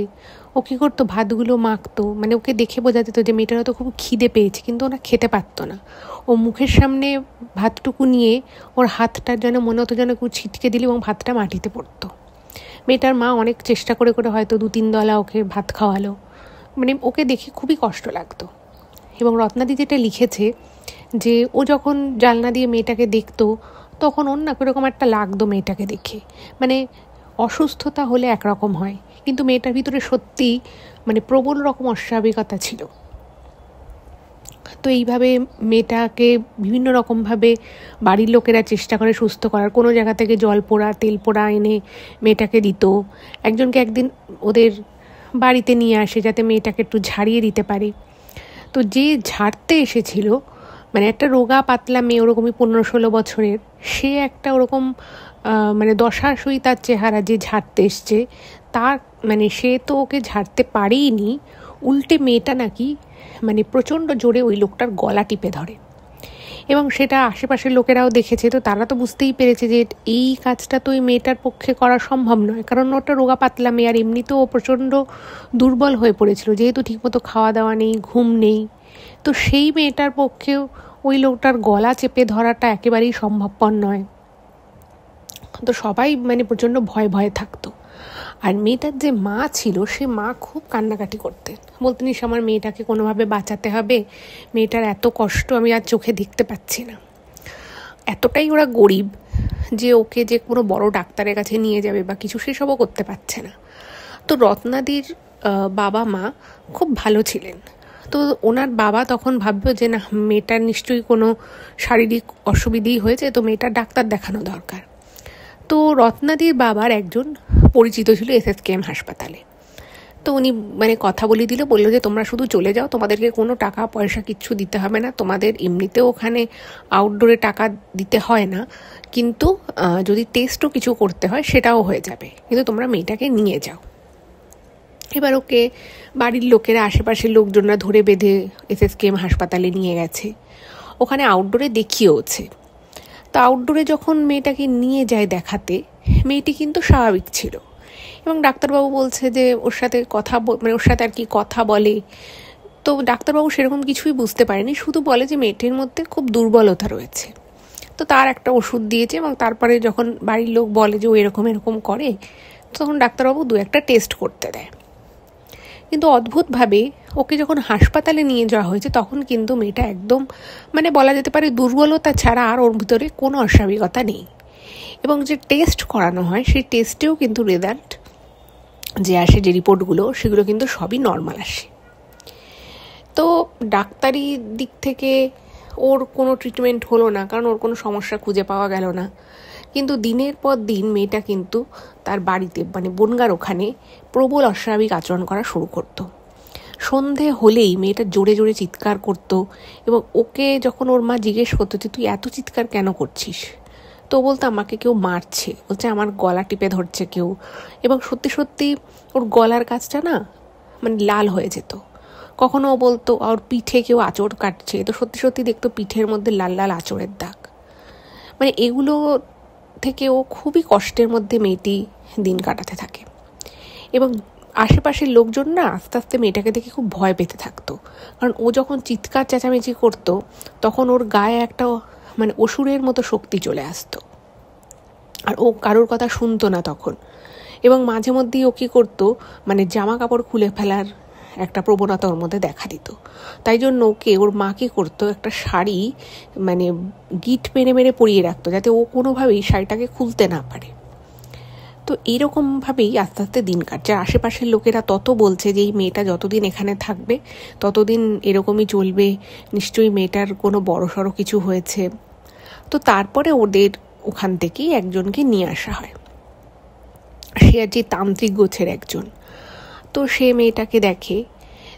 ও কী করতো ভাতগুলো মাখতো, মানে ওকে দেখে বোঝা যেত যে মেয়েটার হয়তো খুব খিদে পেয়েছে, কিন্তু ওরা খেতে পারতো না। ও মুখের সামনে ভাতটুকু নিয়ে ওর হাতটার যেন মনে হতো যেন কেউ ছিটকে দিলে এবং ভাতটা মাটিতে পড়তো। মেয়েটার মা অনেক চেষ্টা করে করে হয়তো 2-3 দলা ওকে ভাত খাওয়ালো, মানে ওকে দেখে খুবই কষ্ট লাগতো। এবং রত্নাদি যেটা লিখেছে যে ও যখন জানলা দিয়ে মেয়েটাকে দেখতো তখন ওর না কীরকম একটা লাগতো মেয়েটাকে দেখে। মানে অসুস্থতা হলে একরকম হয়, কিন্তু মেয়েটার ভিতরে সত্যি মানে প্রবল রকম অস্বাভাবিকতা ছিল। তো এইভাবে মেয়েটাকে বিভিন্ন রকমভাবে বাড়ির লোকেরা চেষ্টা করে সুস্থ করার, কোনো জায়গা থেকে জল পোড়া তেল পোড়া এনে মেয়েটাকে দিত। একজনকে একদিন ওদের বাড়িতে নিয়ে আসে যাতে মেয়েটাকে একটু ঝাড়িয়ে দিতে পারে। তো যে ঝাড়তে এসেছিল মানে একটা রোগা পাতলা মেয়ে, ওরকমই 15-16 বছরের, সে একটা ওরকম মানে দশাসই তার চেহারা, যে ঝাড়তে এসছে তার মানে সে তো ওকে ঝাড়তে পারেইনি, উল্টে মেয়েটা নাকি মানে প্রচণ্ড জোরে ওই লোকটার গলা টিপে ধরে। এবং সেটা আশেপাশের লোকেরাও দেখেছে, তো তারা তো বুঝতেই পেরেছে যে এই কাজটা তো ওই মেয়েটার পক্ষে করা সম্ভব নয়, কারণ ওটা রোগা পাতলা মেয়ে, আর এমনিতেও ও প্রচণ্ড দুর্বল হয়ে পড়েছিল, যেহেতু ঠিকমতো খাওয়া দাওয়া নেই, ঘুম নেই। তো সেই মেয়েটার পক্ষেও ওই লোকটার গলা চেপে ধরাটা একেবারেই সম্ভবপর নয়। তো সবাই মানে প্রচণ্ড ভয়ে ভয়ে থাকতো। আর মেয়েটার যে মা ছিল, সে মা খুব কান্নাকাটি করতেন, বলতেন ইস আমার মেয়েটাকে কোনোভাবে বাঁচাতে হবে, মেয়েটার এত কষ্ট আমি আর চোখে দেখতে পাচ্ছি না। এতটাই ওরা গরিব যে ওকে যে কোনো বড় ডাক্তারের কাছে নিয়ে যাবে বা কিছু, সেসবও করতে পারছে না। তো রত্নাদির বাবা মা খুব ভালো ছিলেন। তো ওনার বাবা তখন ভাবলো যে না, মেয়েটার নিশ্চয়ই কোনো শারীরিক অসুবিধেই হয়েছে, তো মেয়েটার ডাক্তার দেখানো দরকার। তো রত্নাদির বাবার একজন পরিচিত ছিল SSKM হাসপাতালে। তো উনি মানে কথা বলে দিল, বললো যে তোমরা শুধু চলে যাও, তোমাদেরকে কোনো টাকা পয়সা কিচ্ছু দিতে হবে না, তোমাদের এমনিতেও ওখানে আউটডোরে টাকা দিতে হয় না, কিন্তু যদি টেস্টও কিছু করতে হয় সেটাও হয়ে যাবে, কিন্তু তোমরা মেয়েটাকে নিয়ে যাও। এবার ওকে বাড়ির লোকেরা, আশেপাশের লোকজনরা ধরে বেঁধে SSKM হাসপাতালে নিয়ে গেছে, ওখানে আউটডোরে দেখিয়েওছে। তো আউটডোরে যখন মেয়েটাকে নিয়ে যায় দেখাতে, মেয়েটি কিন্তু স্বাভাবিক ছিল, এবং ডাক্তারবাবু বলছে যে ওর সাথে মানে ওর সাথে আর কি কথা বলে। তো ডাক্তারবাবু সেরকম কিছুই বুঝতে পারেনি, শুধু বলে যে মেয়েটির মধ্যে খুব দুর্বলতা রয়েছে। তো তার একটা ওষুধ দিয়েছে, এবং তারপরে যখন বাড়ির লোক বলে যে ও এরকম এরকম করে, তখন ডাক্তারবাবু 2-1টা টেস্ট করতে দেয়। কিন্তু অদ্ভুতভাবে ওকে যখন হাসপাতালে নিয়ে যাওয়া হয়েছে, তখন কিন্তু মেয়েটা একদম মানে বলা যেতে পারে দুর্বলতা ছাড়া আর ওর ভিতরে কোনো অস্বাভাবিকতা নেই। এবং যে টেস্ট করানো হয় সেই টেস্টেও কিন্তু রেজাল্ট যে আসে, যে রিপোর্টগুলো, সেগুলো কিন্তু সবই নর্মাল আসে। তো ডাক্তারি দিক থেকে ওর কোনো ট্রিটমেন্ট হলো না, কারণ ওর কোনো সমস্যা খুঁজে পাওয়া গেল না। কিন্তু দিনের পর দিন মেয়েটা কিন্তু তার বাড়িতে মানে বনগার ওখানে প্রবল অস্বাভাবিক আচরণ করা শুরু করতো। সন্ধে হলেই মেয়েটা জোরে জোরে চিৎকার করতো, এবং ওকে যখন ওর মা জিজ্ঞেস করতো যে তুই এত চিৎকার কেন করছিস, তো বলতো আমাকে কেউ মারছে, বলছে আমার গলা টিপে ধরছে কেউ। এবং সত্যি সত্যি ওর গলার কাছটা না মানে লাল হয়ে যেত। কখনো ও বলতো ওর পিঠে কেউ আঁচড় কাটছে, তো সত্যি সত্যি দেখতো পিঠের মধ্যে লাল লাল আঁচড়ের দাগ। মানে এগুলো থেকে ও খুবই কষ্টের মধ্যে মেয়েটি দিন কাটাতে থাকে। এবং আশেপাশের লোকজন না আস্তে আস্তে মেয়েটাকে দেখে খুব ভয় পেতে থাকতো, কারণ ও যখন চিৎকার চেঁচামেচি করতো তখন ওর গায়ে একটা মানে অসুরের মতো শক্তি চলে আসতো, আর ও কারোর কথা শুনতো না তখন। এবং মাঝে মধ্যেই ও কী করতো, মানে জামা কাপড় খুলে ফেলার একটা প্রবণতা ওর মধ্যে দেখা দিত। তাই জন্য ওকে ওর মা কী করতো, একটা শাড়ি মানে গিট মেরে মেরে পরিয়ে রাখতো, যাতে ও কোনোভাবেই শাড়িটাকে খুলতে না পারে। তো এইরকমভাবেই আস্তে আস্তে দিন কাটছে। আশেপাশের লোকেরা তত বলছে যে এই মেয়েটা যতদিন এখানে থাকবে ততদিন এরকমই চলবে, নিশ্চয়ই মেয়েটার কোনো বড়সড় কিছু হয়েছে। তো তারপরে ওদের ওখান থেকেই একজনকে নিয়ে আসা হয়, সে আর যে তান্ত্রিক গোছের একজন। তো সে মেয়েটাকে দেখে,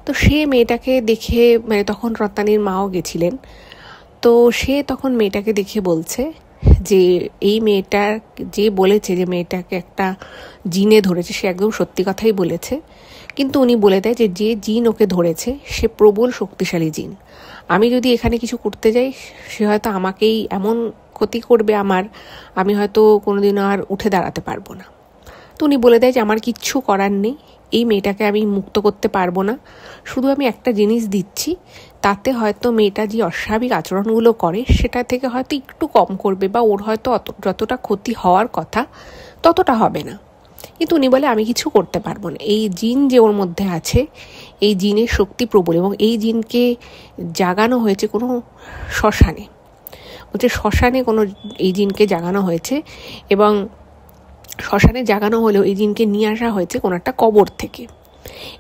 তো সে মেয়েটাকে দেখে মানে তখন রত্নানীর মাও গেছিলেন। তো সে তখন মেয়েটাকে দেখে বলছে যে এই মেয়েটার যে বলেছে যে মেয়েটাকে একটা জিনে ধরেছে, সে একদম সত্যি কথাই বলেছে। কিন্তু উনি বলে দেয় যে যে জিন ওকে ধরেছে সে প্রবল শক্তিশালী জিন। আমি যদি এখানে কিছু করতে যাই সে হয়তো আমাকেই এমন ক্ষতি করবে আমি হয়তো কোনোদিনও আর উঠে দাঁড়াতে পারবো না। তো উনি বলে দেয় যে আমার কিচ্ছু করার নেই, এই মেয়েটাকে আমি মুক্ত করতে পারবো না, শুধু আমি একটা জিনিস দিচ্ছি, তাতে হয়তো মেয়েটা যে অস্বাভাবিক আচরণগুলো করে সেটা থেকে হয়তো একটু কম করবে, বা ওর হয়তো যতটা ক্ষতি হওয়ার কথা ততটা হবে না। কিন্তু উনি বলে আমি কিছু করতে পারবো না। এই জিন যে ওর মধ্যে আছে, এই জিনের শক্তি প্রবল, এবং এই জিনকে জাগানো হয়েছে কোনো শ্মশানে, শ্মশানে কোনো এই জিনকে জাগানো হয়েছে, এবং শ্মশানে জাগানো হলেও এই জিনকে নিয়ে আসা হয়েছে কোনো একটা কবর থেকে।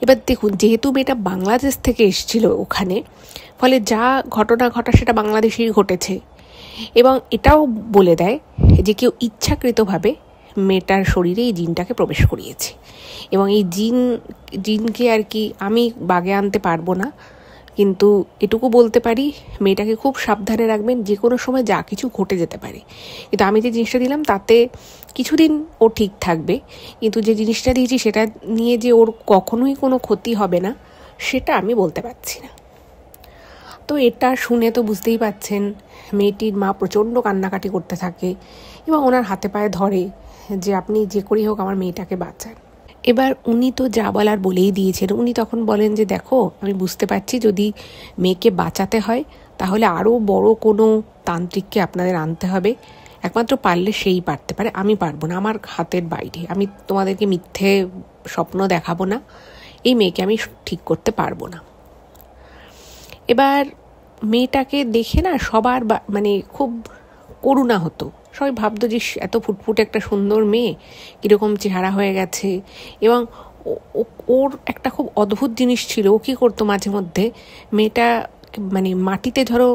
এবার দেখুন, যেহেতু মেয়েটা বাংলাদেশ থেকে এসেছিল ওখানে, ফলে যা ঘটনা ঘটা সেটা বাংলাদেশেই ঘটেছে, এবং এটাও বলে দেয় যে কেউ ইচ্ছাকৃতভাবে মেয়েটার শরীরে এই জিনটাকে প্রবেশ করিয়েছে, এবং এই জিনকে আর কি আমি বাগে আনতে পারবো না, কিন্তু এটুকু বলতে পারি মেয়েটাকে খুব সাবধানে রাখবেন, যে কোনো সময় যা কিছু ঘটে যেতে পারে। কিন্তু আমি যে জিনিসটা দিলাম তাতে কিছুদিন ও ঠিক থাকবে, কিন্তু যে জিনিসটা দিয়েছি সেটা নিয়ে যে ওর কখনোই কোনো ক্ষতি হবে না সেটা আমি বলতে পারছি না। তো এটা শুনে তো বুঝতেই পাচ্ছেন মেয়েটির মা প্রচণ্ড কান্নাকাটি করতে থাকে, এবং ওনার হাতে পায়ে ধরে যে আপনি যে করেই হোক আমার মেয়েটাকে বাঁচান। এবার উনি তো যা বলার বলেই দিয়েছেন। উনি তখন বলেন যে দেখো, আমি বুঝতে পারছি যদি মেয়েকে বাঁচাতে হয় তাহলে আরও বড় কোনো তান্ত্রিককে আপনাদের আনতে হবে, একমাত্র পারলে সেই পারতে পারে, আমি পারবো না, আমার হাতের বাইরে, আমি তোমাদেরকে মিথ্যে স্বপ্ন দেখাবো না, এই মেয়েকে আমি ঠিক করতে পারবো না। এবার মেয়েটাকে দেখে না সবার মানে খুব করুণা হতো, সবাই ভাবতো যে এত ফুটফুটে একটা সুন্দর মেয়ে কীরকম চেহারা হয়ে গেছে। এবং ওর একটা খুব অদ্ভুত জিনিস ছিল, ও কী করতো মাঝে মধ্যে, মেয়েটা মানে মাটিতে, ধরো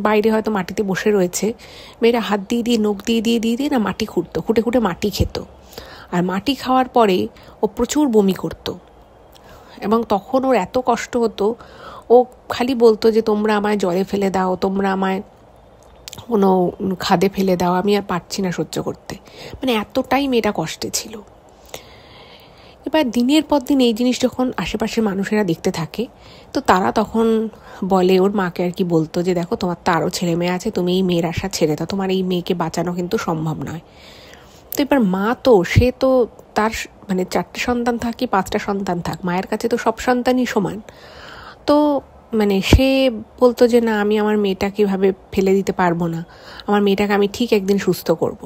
বাইরে হয়তো মাটিতে বসে রয়েছে, মেয়েরা হাত দিয়ে দিয়ে নখ দিয়ে দিয়ে দিয়ে দিয়ে না মাটি খুঁড়তো, খুঁটে খুঁটে মাটি খেত, আর মাটি খাওয়ার পরে ও প্রচুর বমি করতো, এবং তখন ওর এত কষ্ট হতো, ও খালি বলতো যে তোমরা আমায় জলে ফেলে দাও, তোমরা আমায় কোনো খাদে ফেলে দাও, আমি আর পারছি না সহ্য করতে, মানে এতটাই মেয়েটা কষ্টে ছিল। এবার দিনের পর দিন এই জিনিস যখন আশেপাশের মানুষেরা দেখতে থাকে, তো তারা তখন বলে, ওর মাকে আর কি বলতো যে দেখো তোমার তো আরও ছেলে মেয়ে আছে, তুমি এই মেয়ের আশা ছেড়ে দাও, তোমার এই মেয়েকে বাঁচানো কিন্তু সম্ভব নয়। তো এবার মা তো সে তো তার মানে 4টে সন্তান থাক কি 5টা সন্তান থাক, মায়ের কাছে তো সব সন্তানই সমান। তো মানে সে বলতো যে না, আমি আমার মেয়েটাকে এভাবে ফেলে দিতে পারবো না, আমার মেয়েটাকে আমি ঠিক একদিন সুস্থ করব।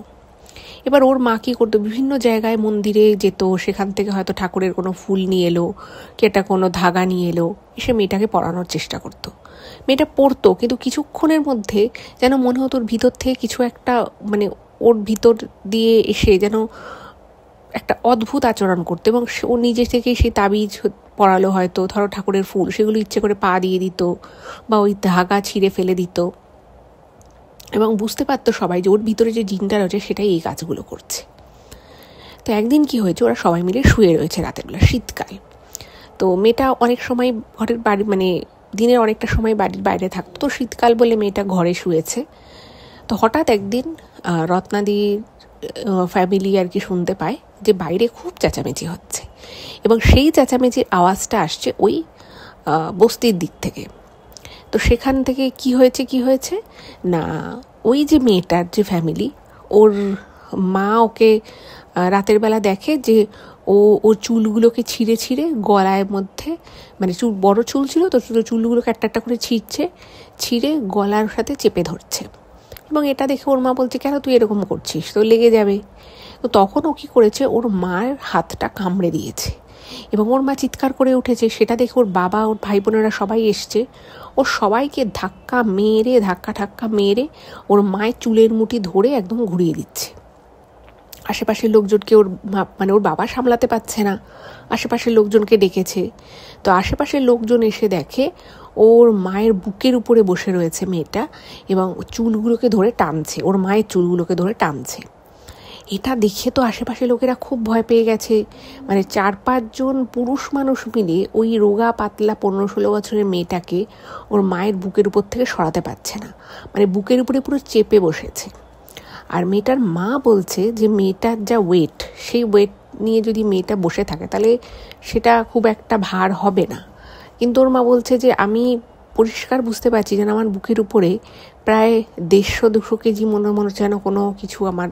এবার ওর মা কী করতো, বিভিন্ন জায়গায় মন্দিরে যেত, সেখান থেকে হয়তো ঠাকুরের কোনো ফুল নিয়ে এলো, কি একটা কোনো ধাগা নিয়ে এলো, এসে মেয়েটাকে পরানোর চেষ্টা করতো। মেয়েটা পড়তো, কিন্তু কিছুক্ষণের মধ্যে যেন মনে হতো ওর ভিতর থেকে কিছু একটা মানে ওর ভিতর দিয়ে এসে যেন একটা অদ্ভুত আচরণ করতো, এবং ও নিজে থেকেই সেই তাবিজ পড়ালো, হয়তো ধরো ঠাকুরের ফুল, সেগুলো ইচ্ছে করে পা দিয়ে দিত, বা ওই ধাগা ছিঁড়ে ফেলে দিত, এবং বুঝতে পারতো সবাই যে ওর ভিতরে যে জিনটা রয়েছে সেটাই এই কাজগুলো করছে। তো একদিন কি হয়েছে, ওরা সবাই মিলে শুয়ে রয়েছে রাতের বেলা, শীতকাল। তো মেয়েটা অনেক সময় ঘরের বাড়ি মানে দিনের অনেকটা সময় বাড়ির বাইরে থাকতো, তো শীতকাল বলে মেয়েটা ঘরে শুয়েছে। তো হঠাৎ একদিন রত্নাদির ফ্যামিলি আর কি শুনতে পায় যে বাইরে খুব চেঁচামেচি হচ্ছে, এবং সেই চেঁচামেচির আওয়াজটা আসছে ওই বস্তির দিক থেকে। তো সেখান থেকে কি হয়েছে না, ওই যে মেয়েটার যে ফ্যামিলি, ওর মা ওকে রাতের বেলা দেখে যে ওর চুলগুলোকে ছিঁড়ে ছিঁড়ে গলায় মধ্যে, মানে বড় চুল ছিল তো, চুলগুলোকে একটা একটা করে ছিঁড়ে গলার সাথে চেপে ধরছে। এবং এটা দেখে ওর মা বলছে, কেন তুই এরকম করছিস, তো লেগে যাবে। তো তখন ও কী করেছে, ওর মায়ের হাতটা কামড়ে দিয়েছে, এবং ওর মা চিৎকার করে উঠেছে। সেটা দেখে ওর বাবা, ওর ভাই বোনেরা সবাই এসছে, ওর সবাইকে ধাক্কা মেরে ওর মায়ের চুলের মুঠি ধরে একদম ঘুরিয়ে দিচ্ছে। আশেপাশের লোকজনকে ওর বাবা সামলাতে পারছে না, আশেপাশের লোকজনকে ডেকেছে। তো আশেপাশের লোকজন এসে দেখে ওর মায়ের বুকের উপরে বসে রয়েছে মেয়েটা, এবং চুলগুলোকে ধরে টানছে, ওর মায়ের চুলগুলোকে ধরে টানছে। এটা দেখে তো আশেপাশে লোকেরা খুব ভয় পেয়ে গেছে। মানে 4-5 জন পুরুষ মানুষ মিলে ওই রোগা পাতলা 15-16 বছরের মেয়েটাকে ওর মায়ের বুকের উপর থেকে সরাতে পারছে না, মানে বুকের উপরে পুরো চেপে বসেছে। আর মেয়েটার মা বলছে যে মেয়েটার যা ওয়েট, সেই ওয়েট নিয়ে যদি মেয়েটা বসে থাকে তাহলে সেটা খুব একটা ভার হবে না। কিন্তু ওর মা বলছে যে আমি পরিষ্কার বুঝতে পারছি যেন আমার বুকের উপরে প্রায় 150-200 কেজি মনে হচ্ছে যেন কোনো কিছু আমার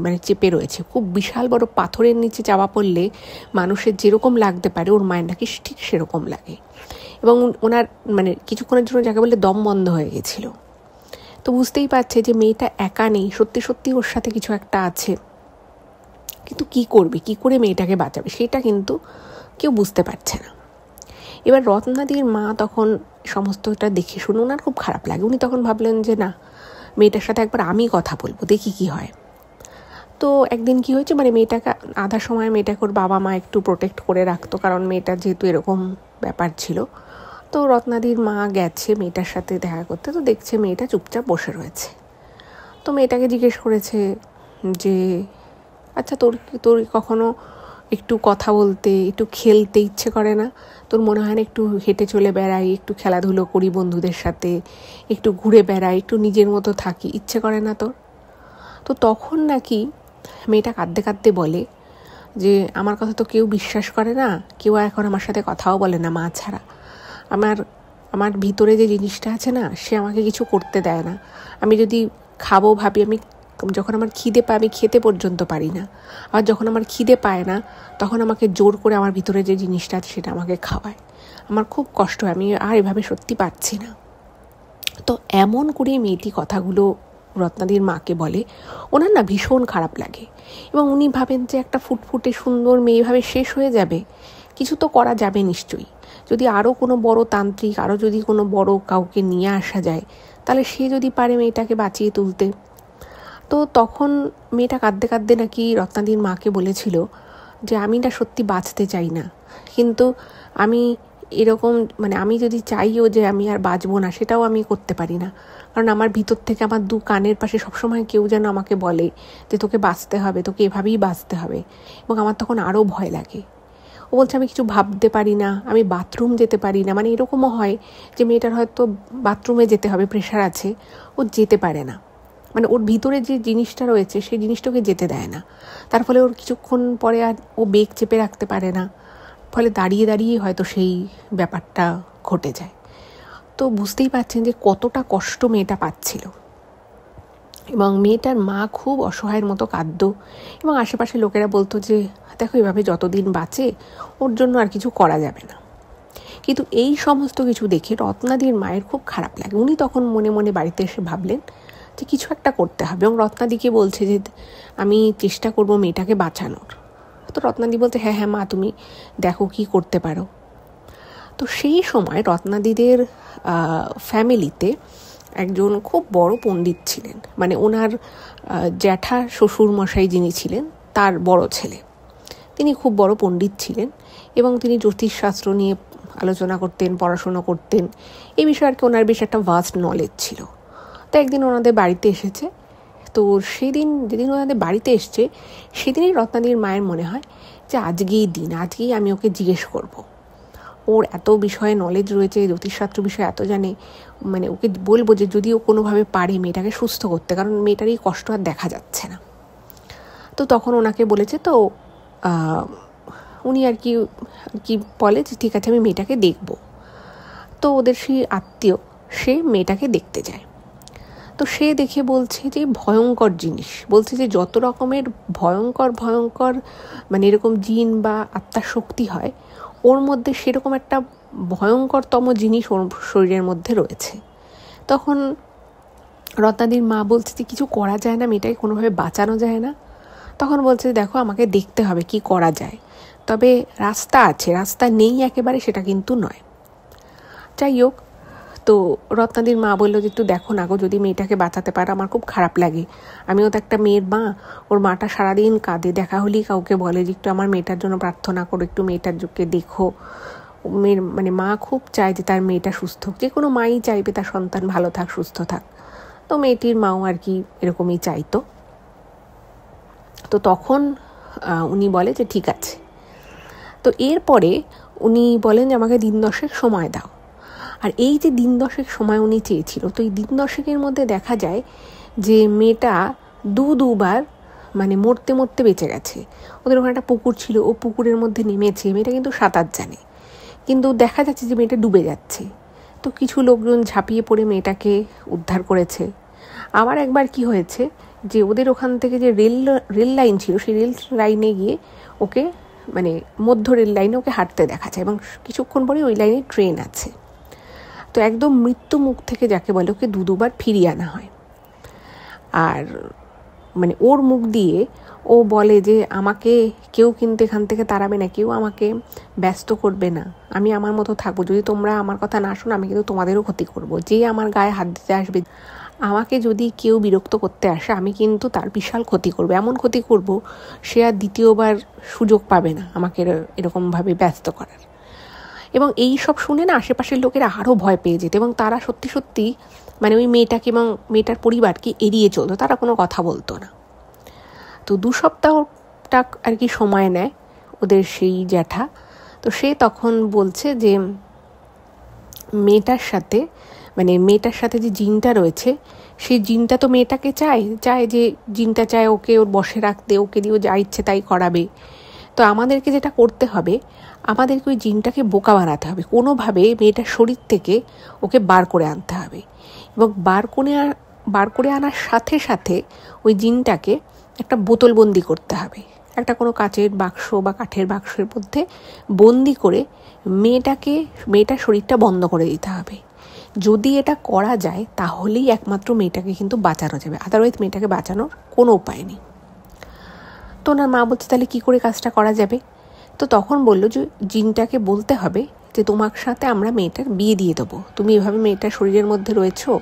মানে চেপে রয়েছে। খুব বিশাল বড় পাথরের নিচে চাপা পড়লে মানুষের যেরকম লাগতে পারে ওর মায়ের নাকি ঠিক সেরকম লাগে। এবং ওনার মানে কিছুক্ষণের জন্য যাকে বলে দম বন্ধ হয়ে গেছিল। তো বুঝতেই পারছে যে মেয়েটা একা নেই, সত্যি সত্যি ওর সাথে কিছু একটা আছে। কিন্তু কি করবে, কি করে মেয়েটাকে বাঁচাবে, সেটা কিন্তু কেউ বুঝতে পারছে না। এবার রত্নাদির মা তখন সমস্তটা দেখে শুনে ওনার খুব খারাপ লাগে। উনি তখন ভাবলেন যে না, মেয়েটার সাথে একবার আমি কথা বলবো, দেখি কি হয়। তো একদিন কি হয়েছে, মানে মেয়েটাকে আধা সময় মেয়েটাকে ওর বাবা মা একটু প্রোটেক্ট করে রাখতো, কারণ মেয়েটার যেহেতু এরকম ব্যাপার ছিল। তো রত্নাদির মা গেছে মেয়েটার সাথে দেখা করতে, তো দেখছে মেয়েটা চুপচাপ বসে রয়েছে। তো মেয়েটাকে জিজ্ঞেস করেছে যে আচ্ছা তোর কখনো একটু কথা বলতে, একটু খেলতে ইচ্ছে করে না? তোর মনে হয় না একটু হেঁটে চলে বেড়াই, একটু খেলাধুলো করি বন্ধুদের সাথে, একটু ঘুরে বেড়াই, একটু নিজের মতো থাকি, ইচ্ছে করে না তোর? তো তখন নাকি মেয়েটা কাঁদতে কাঁদতে বলে যে আমার কথা তো কেউ বিশ্বাস করে না, কেউ এখন আমার সাথে কথাও বলে না মা ছাড়া। আমার ভিতরে যে জিনিসটা আছে না, সে আমাকে কিছু করতে দেয় না। আমি যদি খাবো ভাবি, আমি যখন আমার খিদে পায় আমি খেতে পর্যন্ত পারি না। আর যখন আমার খিদে পায় না তখন আমাকে জোর করে আমার ভিতরে যে জিনিসটা আছে সেটা আমাকে খাওয়ায়। আমার খুব কষ্ট হয়, আমি আর এভাবে সত্যি পাচ্ছি না। তো এমন করে মেয়েটি কথাগুলো রত্নাদির মাকে বলে। ওনার না ভীষণ খারাপ লাগে এবং উনি ভাবেন যে একটা ফুটফুটে সুন্দর মেয়ে এভাবে শেষ হয়ে যাবে। কিছু তো করা যাবে নিশ্চয়ই, যদি আরও কোনো বড় তান্ত্রিক, আরও যদি কোনো বড় কাউকে নিয়ে আসা যায়, তাহলে সে যদি পারে মেয়েটাকে বাঁচিয়ে তুলতে। তো তখন মেয়েটা কাঁদতে কাঁদতে নাকি রত্নাদির মাকে বলেছিল যে আমি না সত্যি বাঁচতে চাই না, কিন্তু আমি এরকম মানে আমি যদি চাইও যে আমি আর বাঁচবো না, সেটাও আমি করতে পারি না, কারণ আমার ভিতর থেকে আমার 2 কানের পাশে সবসময় কেউ যেন আমাকে বলে যে তোকে বাঁচতে হবে, তোকে এভাবেই বাঁচতে হবে, এবং আমার তখন আরও ভয় লাগে। ও বলছে আমি কিছু ভাবতে পারি না, আমি বাথরুম যেতে পারি না, মানে এরকমও হয় যে মেয়েটার হয়তো বাথরুমে যেতে হবে, প্রেশার আছে, ও যেতে পারে না, মানে ওর ভিতরে যে জিনিসটা রয়েছে সেই জিনিসটাকে যেতে দেয় না। তার ফলে ওর কিছুক্ষণ পরে আর ও বেগ চেপে রাখতে পারে না, ফলে দাঁড়িয়ে দাঁড়িয়ে হয়তো সেই ব্যাপারটা ঘটে যায়। তো বুঝতেই পারছেন যে কতটা কষ্ট মেয়েটা পাচ্ছিল। এবং মেয়েটার মা খুব অসহায়ের মতো কাঁদতো, এবং আশেপাশে লোকেরা বলতো যে দেখো এভাবে যতদিন বাঁচে ওর জন্য আর কিছু করা যাবে না। কিন্তু এই সমস্ত কিছু দেখে রত্নাদির মায়ের খুব খারাপ লাগে। উনি তখন মনে মনে বাড়িতে এসে ভাবলেন যে কিছু একটা করতে হবে, এবং রত্নাদিকে বলছে যে আমি চেষ্টা করব মেয়েটাকে বাঁচানোর। তো রত্নাদি বলতে হ্যাঁ হ্যাঁ মা, তুমি দেখো কি করতে পারো। তো সেই সময় রত্নাদিদের ফ্যামিলিতে একজন খুব বড় পণ্ডিত ছিলেন, মানে ওনার জ্যাঠা শ্বশুর মশাই যিনি ছিলেন তার বড় ছেলে। তিনি খুব বড় পণ্ডিত ছিলেন এবং তিনি জ্যোতিষশাস্ত্র নিয়ে আলোচনা করতেন, পড়াশুনো করতেন। এই বিষয়ে আর কি ওনার বেশ একটা ভাস্ট নলেজ ছিল। তো একদিন ওনাদের বাড়িতে এসেছে। তো সেদিন যেদিন ওনাদের বাড়িতে এসছে সেদিনই রত্নাদির মায়ের মনে হয় যে আজকেই দিন, আজকেই আমি ওকে জিজ্ঞেস করব। ওর এত বিষয়ে নলেজ রয়েছে, জ্যোতিষশাস্ত্র বিষয়ে এত জানে, মানে ওকে বলবো যে যদি ও কোনোভাবে পারে মেয়েটাকে সুস্থ করতে, কারণ মেয়েটার এই কষ্ট আর দেখা যাচ্ছে না। তো তখন ওনাকে বলেছে, তো উনি আর কি বলে যে ঠিক আছে আমি মেয়েটাকে দেখব। তো ওদের সেই আত্মীয় সে মেয়েটাকে দেখতে যায়। তো সে দেখে বলছে যে ভয়ঙ্কর জিনিস, বলছে যে যত রকমের ভয়ঙ্কর মানে এরকম জিন বা আত্মার শক্তি হয়, ওর মধ্যে সেরকম একটা ভয়ঙ্করতম জিনিস ওর শরীরের মধ্যে রয়েছে। তখন রত্নাদির মা বলছে যে কিছু করা যায় না, মেয়েটাকে কোনোভাবে বাঁচানো যায় না? তখন বলছে দেখো আমাকে দেখতে হবে কি করা যায়, তবে রাস্তা আছে, রাস্তা নেই একেবারে সেটা কিন্তু নয়। যাই হোক, তো রত্নাদির মা বললো যে একটু দেখো না গো, যদি মেয়েটাকে বাঁচাতে পারো, আমার খুব খারাপ লাগে, আমিও তো একটা মেয়ের মা। ওর মাটা সারাদিন কাঁদে, দেখা হলেই কাউকে বলে যে একটু আমার মেয়েটার জন্য প্রার্থনা করো, একটু মেয়েটার যুগকে দেখো। মেয়ের মানে মা খুব চায় যে তার মেয়েটা সুস্থ হোক, যে কোনো মাই চাইবে তার সন্তান ভালো থাক, সুস্থ থাক। তো মেয়েটির মাও আর কি এরকমই চাইতো। তো তখন উনি বলে যে ঠিক আছে। তো এরপরে উনি বলেন যে আমাকে দিন 10 সময় দাও। আর এই যে দিন 10 সময় উনি চেয়েছিল, তো এই দিন 10 মধ্যে দেখা যায় যে মেয়েটা দুবার মানে মরতে মরতে বেঁচে গেছে। ওদের ওখানে একটা পুকুর ছিল, ও পুকুরের মধ্যে নেমেছে। মেয়েটা কিন্তু সাঁতার জানে, কিন্তু দেখা যাচ্ছে যে মেয়েটা ডুবে যাচ্ছে। তো কিছু লোকজন ঝাঁপিয়ে পড়ে মেয়েটাকে উদ্ধার করেছে। আবার একবার কি হয়েছে যে ওদের ওখান থেকে যে রেল লাইন ছিল, সেই রেল লাইনে গিয়ে ওকে মানে মধ্য রেল লাইনে ওকে হাঁটতে দেখা যায়, এবং কিছুক্ষণ পরে ওই লাইনে ট্রেন আছে। তো একদম মৃত্যু মুখ থেকে যাকে বলে ওকে দুবার ফিরিয়ে আনা হয়। আর মানে ওর মুখ দিয়ে ও বলে যে আমাকে কেউ কিন্তু এখান থেকে তাড়াবে না, কেউ আমাকে ব্যস্ত করবে না, আমি আমার মতো থাকবো। যদি তোমরা আমার কথা না শোনো, আমি কিন্তু তোমাদেরও ক্ষতি করব। যে আমার গায়ে হাত দিতে আসবে, আমাকে যদি কেউ বিরক্ত করতে আসে, আমি কিন্তু তার বিশাল ক্ষতি করবো। এমন ক্ষতি করব সে আর দ্বিতীয়বার সুযোগ পাবে না আমাকে এরকমভাবে ব্যস্ত করার। এবং এই সব শুনে না আশেপাশের লোকেরা আরও ভয় পেয়ে যেত, এবং তারা সত্যি সত্যি মানে ওই মেয়েটাকে এবং মেয়েটার পরিবারকে এড়িয়ে চলতো, তারা কোনো কথা বলতো না। তো 2 সপ্তাহটা আর কি সময় নেয় ওদের সেই জ্যাঠা। তো সে তখন বলছে যে মেয়েটার সাথে যে জিনটা রয়েছে, সেই জিনটা তো মেয়েটাকে চায় যে জিনটা চায় ওকে ওর বশে রাখতে, ওকে দিয়ে যা ইচ্ছে তাই করাবে। তো আমাদেরকে যেটা করতে হবে, আমাদেরকে ওই জিনটাকে বোকা বানাতে হবে, কোনোভাবে মেয়েটার শরীর থেকে ওকে বার করে আনতে হবে। এবং বার করে আনার সাথে সাথে ওই জিনটাকে একটা বোতলবন্দি করতে হবে, একটা কোনো কাচের বাক্স বা কাঠের বাক্সের মধ্যে বন্দি করে মেয়েটার শরীরটা বন্ধ করে দিতে হবে। যদি এটা করা যায় তাহলেই একমাত্র মেয়েটাকে কিন্তু বাঁচানো যাবে, আদারওয়াইজ মেয়েটাকে বাঁচানোর কোনো উপায় নেই। তো ওনার মা বলছে তাহলে কী করে কাজটা করা যাবে? তো তখন বলল যে জিনটাকে বলতে হবে যে তোমার সাথে আমরা মেয়েটার বিয়ে দিয়ে দেবো, তুমি এভাবে মেয়েটার শরীরের মধ্যে রয়েছো।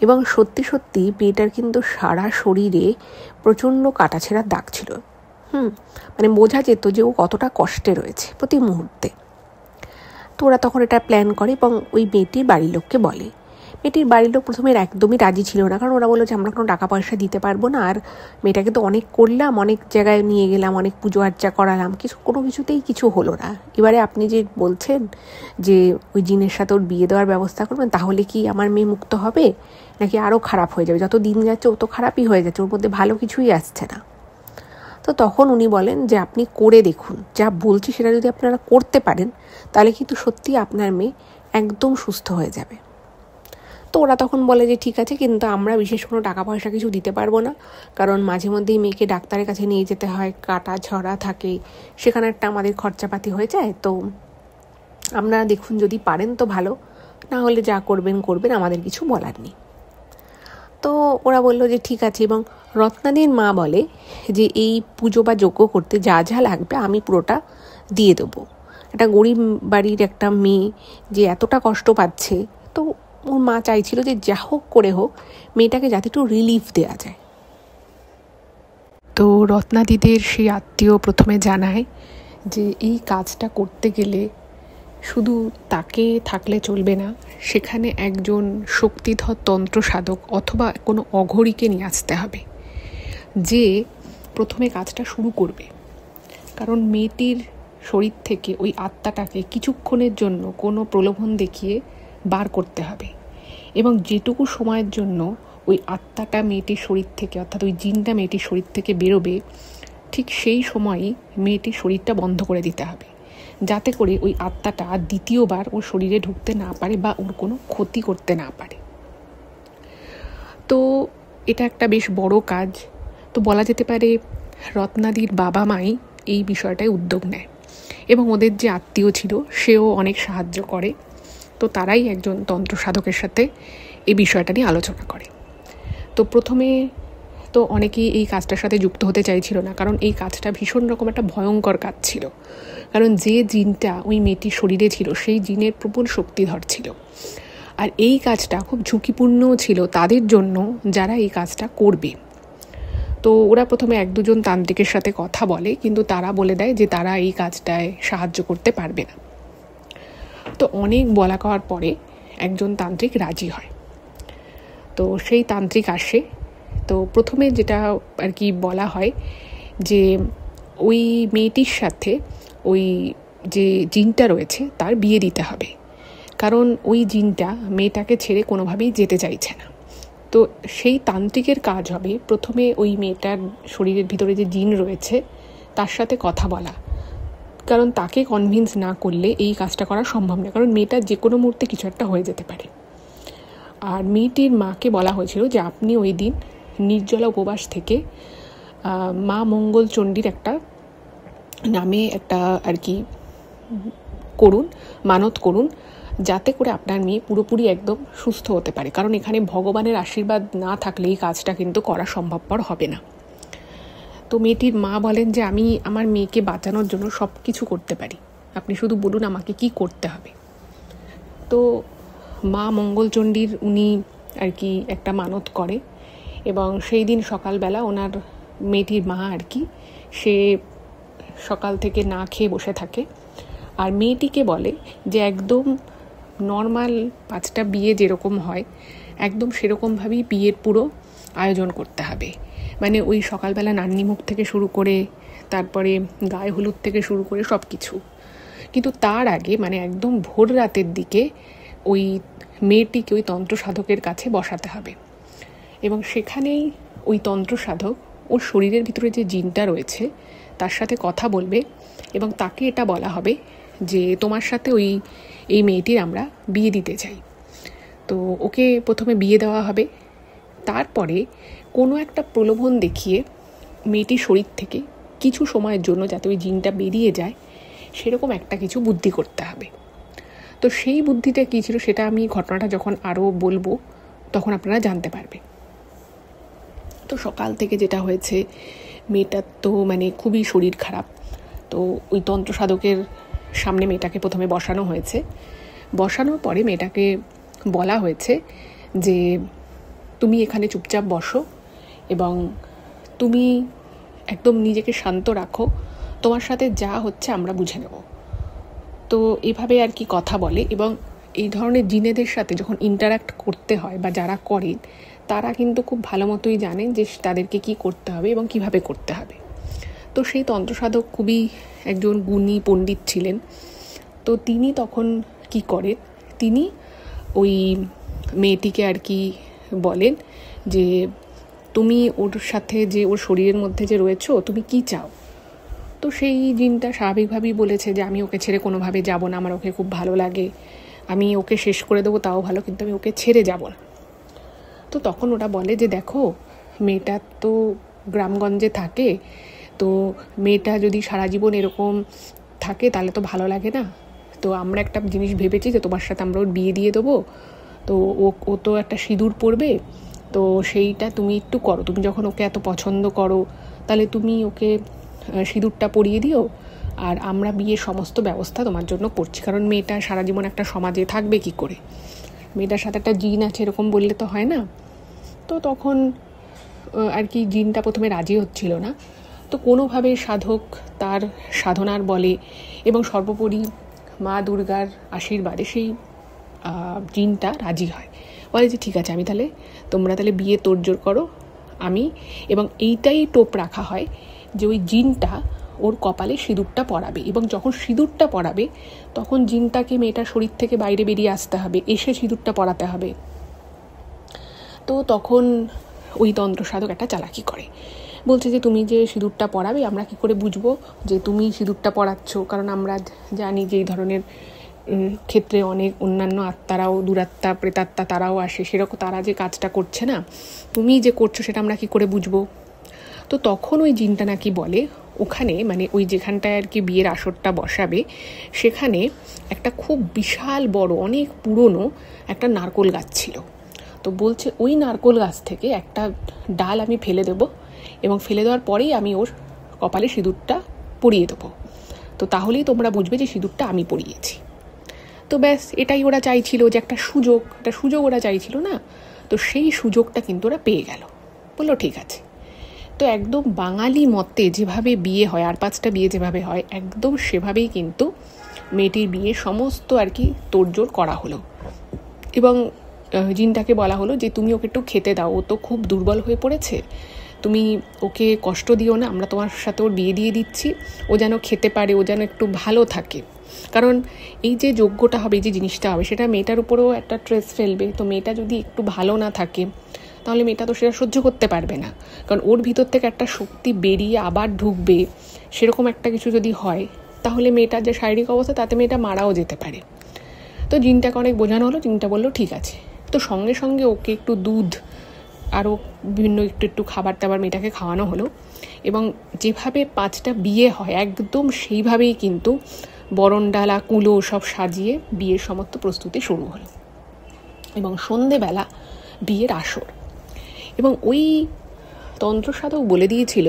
এবং সত্যি সত্যি মেয়েটার কিন্তু সারা শরীরে প্রচণ্ড কাটাছেঁড়ার দাগ ছিল। মানে বোঝা যেত যে ও কতটা কষ্টে রয়েছে প্রতি মুহূর্তে। তো ওরা তখন এটা প্ল্যান করে এবং ওই মেয়েটির বাড়ির লোককে বলে। মেয়েটির বাড়ির লোক প্রথমে একদমই রাজি ছিল না, কারণ ওরা বললো যে আমরা কোনো টাকা পয়সা দিতে পারবো না, আর মেয়েটাকে তো অনেক করলাম, অনেক জায়গায় নিয়ে গেলাম, অনেক পুজো আর্চা করালাম, কোনো কিছুতেই কিছু হলো না। এবারে আপনি যে বলছেন যে ওই জিনের সাথে ওর বিয়ে দেওয়ার ব্যবস্থা করবেন, তাহলে কি আমার মেয়ে মুক্ত হবে নাকি আরও খারাপ হয়ে যাবে? যত দিন যাচ্ছে ও তো খারাপই হয়ে যাচ্ছে, ওর মধ্যে ভালো কিছুই আসছে না। তো তখন উনি বলেন যে আপনি করে দেখুন, যা বলছি সেটা যদি আপনারা করতে পারেন তাহলে কিন্তু সত্যি আপনার মেয়ে একদম সুস্থ হয়ে যাবে। তো ওরা তখন বলে যে ঠিক আছে, কিন্তু আমরা বিশেষ কোনো টাকা পয়সা কিছু দিতে পারবো না, কারণ মাঝে মধ্যেই মেয়েকে ডাক্তারের কাছে নিয়ে যেতে হয়, কাটা ঝরা থাকে, সেখানে একটা আমাদের খরচাপাতি হয়ে যায়। তো আপনারা দেখুন, যদি পারেন তো ভালো, না হলে যা করবেন, আমাদের কিছু বলার নেই। তো ওরা বললো যে ঠিক আছে। এবং রত্নাদির মা বলে যে এই পুজো বা যজ্ঞ করতে যা যা লাগবে আমি পুরোটা দিয়ে দেবো। একটা গরিব বাড়ির একটা মেয়ে যে এতটা কষ্ট পাচ্ছে, তো ওর মা চাইছিল যে যা হোক করে হোক মেয়েটাকে যাতে একটু রিলিফ দেওয়া যায়। তো রত্নাদিদের সেই আত্মীয় প্রথমে জানায় যে এই কাজটা করতে গেলে শুধু তাকে থাকলে চলবে না, সেখানে একজন শক্তিধর তন্ত্র সাধক অথবা কোনো অঘরীকে নিয়ে আসতে হবে, যে প্রথমে কাজটা শুরু করবে। কারণ মেয়েটির শরীর থেকে ওই আত্মাটাকে কিছুক্ষণের জন্য কোনো প্রলোভন দেখিয়ে বার করতে হবে, এবং যেটুকু সময়ের জন্য ওই আত্মাটা মেয়েটির শরীর থেকে, অর্থাৎ ওই জিনটা মেয়েটির শরীর থেকে বেরোবে, ঠিক সেই সময়ই মেয়েটির শরীরটা বন্ধ করে দিতে হবে, যাতে করে ওই আত্মাটা দ্বিতীয়বার ওর শরীরে ঢুকতে না পারে বা ওর কোনো ক্ষতি করতে না পারে। তো এটা একটা বেশ বড় কাজ। তো বলা যেতে পারে রত্নাদির বাবা মাই এই বিষয়টায় উদ্যোগ নেয়, এবং ওদের যে আত্মীয় ছিল সেও অনেক সাহায্য করে। তো তারাই একজন তন্ত্র সাধকের সাথে এই বিষয়টা নিয়ে আলোচনা করে। তো প্রথমে তো অনেকেই এই কাজটার সাথে যুক্ত হতে চাইছিল না, কারণ এই কাজটা ভীষণ রকম একটা ভয়ঙ্কর কাজ ছিল। কারণ যে জিনটা ওই মেয়েটির শরীরে ছিল সেই জিনের প্রবল শক্তিধর ছিল, আর এই কাজটা খুব ঝুঁকিপূর্ণও ছিল তাদের জন্য যারা এই কাজটা করবে। তো ওরা প্রথমে 1-2 জন তান্ত্রিকের সাথে কথা বলে, কিন্তু তারা বলে দেয় যে তারা এই কাজটায় সাহায্য করতে পারবে না। তো অনেক বলা কওয়ার পরে একজন তান্ত্রিক রাজি হয়। তো সেই তান্ত্রিক আসে, তো প্রথমে যেটা আর কি বলা হয় যে ওই মেয়েটির সাথে ওই যে জিনটা রয়েছে তার বিয়ে দিতে হবে, কারণ ওই জিনটা মেয়েটাকে ছেড়ে কোনোভাবেই যেতে চাইছে না। তো সেই তান্ত্রিকের কাজ হবে প্রথমে ওই মেয়েটার শরীরের ভিতরে যে জিন রয়েছে তার সাথে কথা বলা, কারণ তাকে কনভিন্স না করলে এই কাজটা করা সম্ভব না, কারণ মেয়েটার যে কোনো মুহূর্তে কিছু একটা হয়ে যেতে পারে। আর মেয়েটির মাকে বলা হয়েছিল যে আপনি ওই দিন নির্জলা উপবাস থেকে মা মঙ্গল চণ্ডীর একটা নামে একটা আর কি করুন, মানত করুন, যাতে করে আপনার মেয়ে পুরোপুরি একদম সুস্থ হতে পারে, কারণ এখানে ভগবানের আশীর্বাদ না থাকলে এই কাজটা কিন্তু করা সম্ভবপর হবে না। তো মেয়েটির মা বলেন যে আমি আমার মেয়েকে বাঁচানোর জন্য সব কিছু করতে পারি, আপনি শুধু বলুন আমাকে কি করতে হবে। তো মা মঙ্গলচণ্ডীর উনি আর কি একটা মানত করে, এবং সেই দিন সকালবেলা ওনার মেয়েটির মা আর কি সে সকাল থেকে না খেয়ে বসে থাকে, আর মেয়েটিকে বলে যে একদম নর্মাল 5টা বিয়ে যেরকম হয় একদম সেরকমভাবেই বিয়ের পুরো আয়োজন করতে হবে। মানে ওই সকালবেলা নান্নিমুখ থেকে শুরু করে তারপরে গায়ে হলুদ থেকে শুরু করে সব কিছু, কিন্তু তার আগে মানে একদম ভোর রাতের দিকে ওই মেয়েটিকে ওই তন্ত্র সাধকের কাছে বসাতে হবে, এবং সেখানেই ওই তন্ত্র সাধক ওর শরীরের ভিতরে যে জিনটা রয়েছে তার সাথে কথা বলবে, এবং তাকে এটা বলা হবে যে তোমার সাথে এই মেয়েটির আমরা বিয়ে দিতে চাই। তো ওকে প্রথমে বিয়ে দেওয়া হবে, তারপরে কোনো একটা প্রলোভন দেখিয়ে মেয়েটির শরীর থেকে কিছু সময়ের জন্য যাতে ওই জিনটা বেরিয়ে যায় সেরকম একটা কিছু বুদ্ধি করতে হবে। তো সেই বুদ্ধিটা কী ছিল সেটা আমি ঘটনাটা যখন আরও বলবো তখন আপনারা জানতে পারবে। তো সকাল থেকে যেটা হয়েছে, মেয়েটার তো মানে খুবই শরীর খারাপ, তো ওই তন্ত্র সাধকের সামনে মেয়েটাকে প্রথমে বসানো হয়েছে। বসানোর পরে মেয়েটাকে বলা হয়েছে যে তুমি এখানে চুপচাপ বসো এবং তুমি একদম নিজেকে শান্ত রাখো, তোমার সাথে যা হচ্ছে আমরা বুঝে নেব। তো এভাবে আর কি কথা বলে, এবং এই ধরনের জিনেদের সাথে যখন ইন্টারাক্ট করতে হয় বা যারা করেন তারা কিন্তু খুব ভালো মতোই জানেন যে তাদেরকে কি করতে হবে এবং কিভাবে করতে হবে। তো সেই তন্ত্রসাধক খুবই একজন গুণী পণ্ডিত ছিলেন। তো তিনি তখন কি করেন, তিনি ওই মেয়েটিকে আর কি বলেন যে তুমি ওর সাথে যে ওর শরীরের মধ্যে যে রয়েছো তুমি কি চাও। তো সেই জিনটা স্বাভাবিকভাবেই বলেছে যে আমি ওকে ছেড়ে কোনোভাবে যাব না, আমার ওকে খুব ভালো লাগে, আমি ওকে শেষ করে দেবো তাও ভালো, কিন্তু আমি ওকে ছেড়ে যাব না। তো তখন ওরা বলে যে দেখো মেয়েটা তো গ্রামগঞ্জে থাকে, তো মেয়েটা যদি সারা জীবন এরকম থাকে তাহলে তো ভালো লাগে না। তো আমরা একটা জিনিস ভেবেছি যে তোমার সাথে আমরা ওর বিয়ে দিয়ে দেবো, তো ও তো একটা সিঁদুর পরবে, তো সেইটা তুমি একটু করো, তুমি যখন ওকে এত পছন্দ করো তাহলে তুমি ওকে সিঁদুরটা পরিয়ে দিও, আর আমরা বিয়ের সমস্ত ব্যবস্থা তোমার জন্য করছি, কারণ মেয়েটা সারা জীবন একটা সমাজে থাকবে কি করে, মেয়েটার সাথে একটা জিন আছে এরকম বললে তো হয় না। তো তখন আর কি জিনটা প্রথমে রাজি হচ্ছিল না, তো কোনোভাবে সাধক তার সাধনার বলে এবং সর্বোপরি মা দুর্গার আশীর্বাদে সেই জিনটা রাজি হয়, বলে যে ঠিক আছে আমি তোমরা তাহলে বিয়ে তোড়জোড় করো আমি, এবং এইটাই টোপ রাখা হয় যে ওই জিনটা ওর কপালে সিঁদুরটা পরাবে, এবং যখন সিঁদুরটা পরাবে তখন জিনটাকে মেয়েটার শরীর থেকে বাইরে বেরিয়ে আসতে হবে, এসে সিঁদুরটা পরাতে হবে। তো তখন ওই তন্ত্র সাধক একটা চালাকি করে, বলছে যে তুমি যে সিঁদুরটা পরাবে আমরা কি করে বুঝবো যে তুমি সিঁদুরটা পরাচ্ছ, কারণ আমরা জানি যে এই ধরনের ক্ষেত্রে অনেক অন্যান্য আত্মারাও, দুরাত্মা প্রেতাত্মা তারাও আসে, সেরকম তারা যে কাজটা করছে না, তুমি যে করছো সেটা আমরা কি করে বুঝবো। তো তখন ওই জিনটা নাকি বলে ওখানে মানে ওই যেখানটায় আর কি বিয়ের আসরটা বসাবে সেখানে একটা খুব বিশাল বড় অনেক পুরনো একটা নারকোল গাছ ছিল। তো বলছে ওই নারকোল গাছ থেকে একটা ডাল আমি ফেলে দেবো, এবং ফেলে দেওয়ার পরেই আমি ওর কপালে সিঁদুরটা পরিয়ে দেবো, তো তাহলেই তোমরা বুঝবে যে সিঁদুরটা আমি পরিয়েছি। তো ব্যাস এটাই ওরা চাইছিল, যে একটা সুযোগ ওরা চাইছিল না, তো সেই সুযোগটা কিন্তু ওরা পেয়ে গেল। বললো ঠিক আছে। তো একদম বাঙালি মতে যেভাবে বিয়ে হয়, আর 5টা বিয়ে যেভাবে হয় একদম সেভাবেই কিন্তু মেয়েটির বিয়ে সমস্ত আর কি তোড়জোড় করা হলো, এবং জিনটাকে বলা হলো যে তুমি ওকে একটু খেতে দাও, ও তো খুব দুর্বল হয়ে পড়েছে, তুমি ওকে কষ্ট দিও না, আমরা তোমার সাথে ওর বিয়ে দিয়ে দিচ্ছি, ও যেন খেতে পারে, ও যেন একটু ভালো থাকে। কারণ এই যে যজ্ঞটা হবে, এই যে জিনিসটা হবে, সেটা মেয়েটার উপরেও একটা ট্রেস ফেলবে। তো মেয়েটা যদি একটু ভালো না থাকে তাহলে মেয়েটা তো সেটা সহ্য করতে পারবে না, কারণ ওর ভিতর থেকে একটা শক্তি বেরিয়ে আবার ঢুকবে, সেরকম একটা কিছু যদি হয় তাহলে মেয়েটার যে শারীরিক অবস্থা তাতে মেয়েটা মারাও যেতে পারে। তো জিনটাকে অনেক বোঝানো হলো, জিনটা বললো ঠিক আছে। তো সঙ্গে সঙ্গে ওকে একটু দুধ আরও বিভিন্ন একটু খাবার দাবার মেয়েটাকে খাওয়ানো হলো, এবং যেভাবে 5টা বিয়ে হয় একদম সেইভাবেই কিন্তু বরণডালা কুলো সব সাজিয়ে বিয়ের সমস্ত প্রস্তুতি শুরু হলো। এবং সন্ধেবেলা বিয়ের আসর, এবং ওই তন্ত্রসাধক বলে দিয়েছিল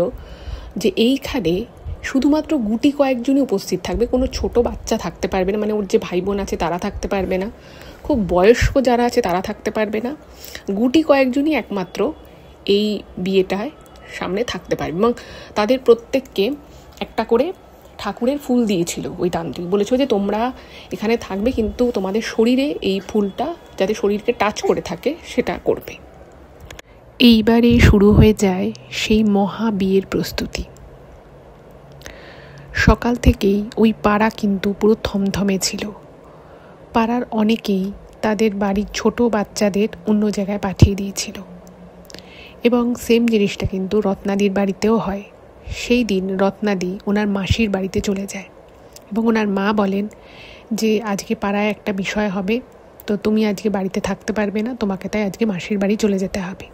যে এইখানে শুধুমাত্র গুটি কয়েকজনই উপস্থিত থাকবে, কোনো ছোট বাচ্চা থাকতে পারবে না, মানে ওর যে ভাই বোন আছে তারা থাকতে পারবে না, খুব বয়স্ক যারা আছে তারা থাকতে পারবে না, গুটি কয়েকজনই একমাত্র এই বিয়েটায় সামনে থাকতে পারবে। এবং তাদের প্রত্যেককে একটা করে ঠাকুরের ফুল দিয়েছিল ওই তান্ত্রিক, বলেছিল যে তোমরা এখানে থাকবে কিন্তু তোমাদের শরীরে এই ফুলটা যাতে শরীরকে টাচ করে থাকে সেটা করবে। এইবারে শুরু হয়ে যায় সেই মহা বিয়ের প্রস্তুতি। সকাল থেকেই ওই পাড়া কিন্তু পুরো থমথমে ছিল। পাড়ার অনেকেই তাদের বাড়ির ছোট বাচ্চাদের অন্য জায়গায় পাঠিয়ে দিয়েছিল, এবং সেম জিনিসটা কিন্তু রত্নাদির বাড়িতেও হয়। সেই দিন রত্নাদি ওনার মাসির বাড়িতে চলে যায়, এবং ওনার মা বলেন যে আজকে পাড়ায় একটা বিষয় হবে, তো তুমি আজকে বাড়িতে থাকতে পারবে না, তোমাকে তাই আজকে মাসির বাড়ি চলে যেতে হবে।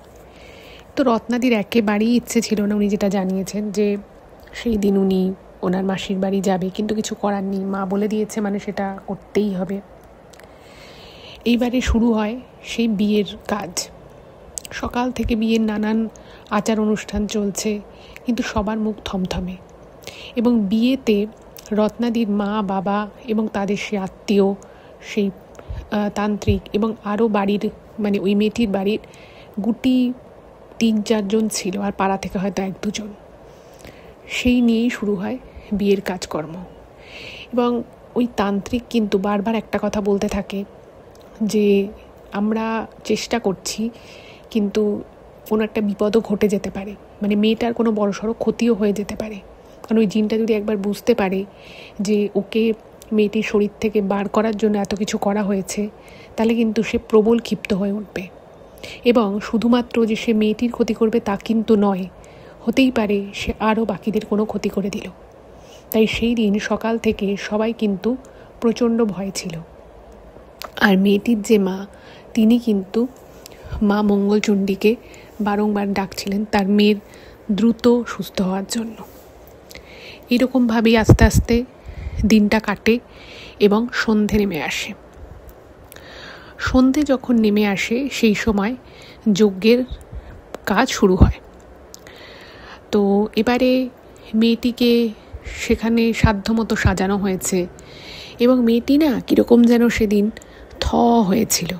তো রত্নাদির একেবারেই ইচ্ছে ছিল না, উনি যেটা জানিয়েছেন যে সেই দিন উনি ওনার মাসির বাড়ি যাবে, কিন্তু কিছু করার নেই, মা বলে দিয়েছে মানে সেটা করতেই হবে। এইবারে শুরু হয় সেই বিয়ের কাজ। সকাল থেকে বিয়ের নানান আচার অনুষ্ঠান চলছে, কিন্তু সবার মুখ থমথমে। এবং বিয়েতে রত্নাদির মা বাবা এবং তাদের সে আত্মীয়, সেই তান্ত্রিক এবং আরও বাড়ির মানে ওই মেয়েটির বাড়ির গুটি 3-4 জন ছিল, আর পাড়া থেকে হয়তো 1-2 জন। সেই নিয়েই শুরু হয় বিয়ের কাজকর্ম। এবং ওই তান্ত্রিক কিন্তু বারবার একটা কথা বলতে থাকে যে আমরা চেষ্টা করছি, কিন্তু কোনো একটা বিপদও ঘটে যেতে পারে, মানে মেয়েটার কোনো বড়সড় ক্ষতিও হয়ে যেতে পারে। কারণ ওই জিনটা যদি একবার বুঝতে পারে যে ওকে মেয়েটির শরীর থেকে বার করার জন্য এত কিছু করা হয়েছে, তাহলে কিন্তু সে প্রবল ক্ষিপ্ত হয়ে উঠবে। এবং শুধুমাত্র যে সে মেয়েটির ক্ষতি করবে তা কিন্তু নয়, হতেই পারে সে আরও বাকিদের কোনো ক্ষতি করে দিল। তাই সেই দিন সকাল থেকে সবাই কিন্তু প্রচণ্ড ভয় ছিল। আর মেয়েটির যে মা, তিনি কিন্তু মা মঙ্গলচণ্ডীকে বারংবার ডাকছিলেন তার মেয়ের দ্রুত সুস্থ হওয়ার জন্য। এরকমভাবেই আস্তে আস্তে দিনটা কাটে এবং সন্ধে নেমে আসে। সন্ধে যখন নেমে আসে সেই সময় যজ্ঞের কাজ শুরু হয়। তো এবারে মেয়েটিকে সেখানে সাধ্যমতো সাজানো হয়েছে, এবং মেয়েটি না কীরকম যেন সেদিন হয়েছিল,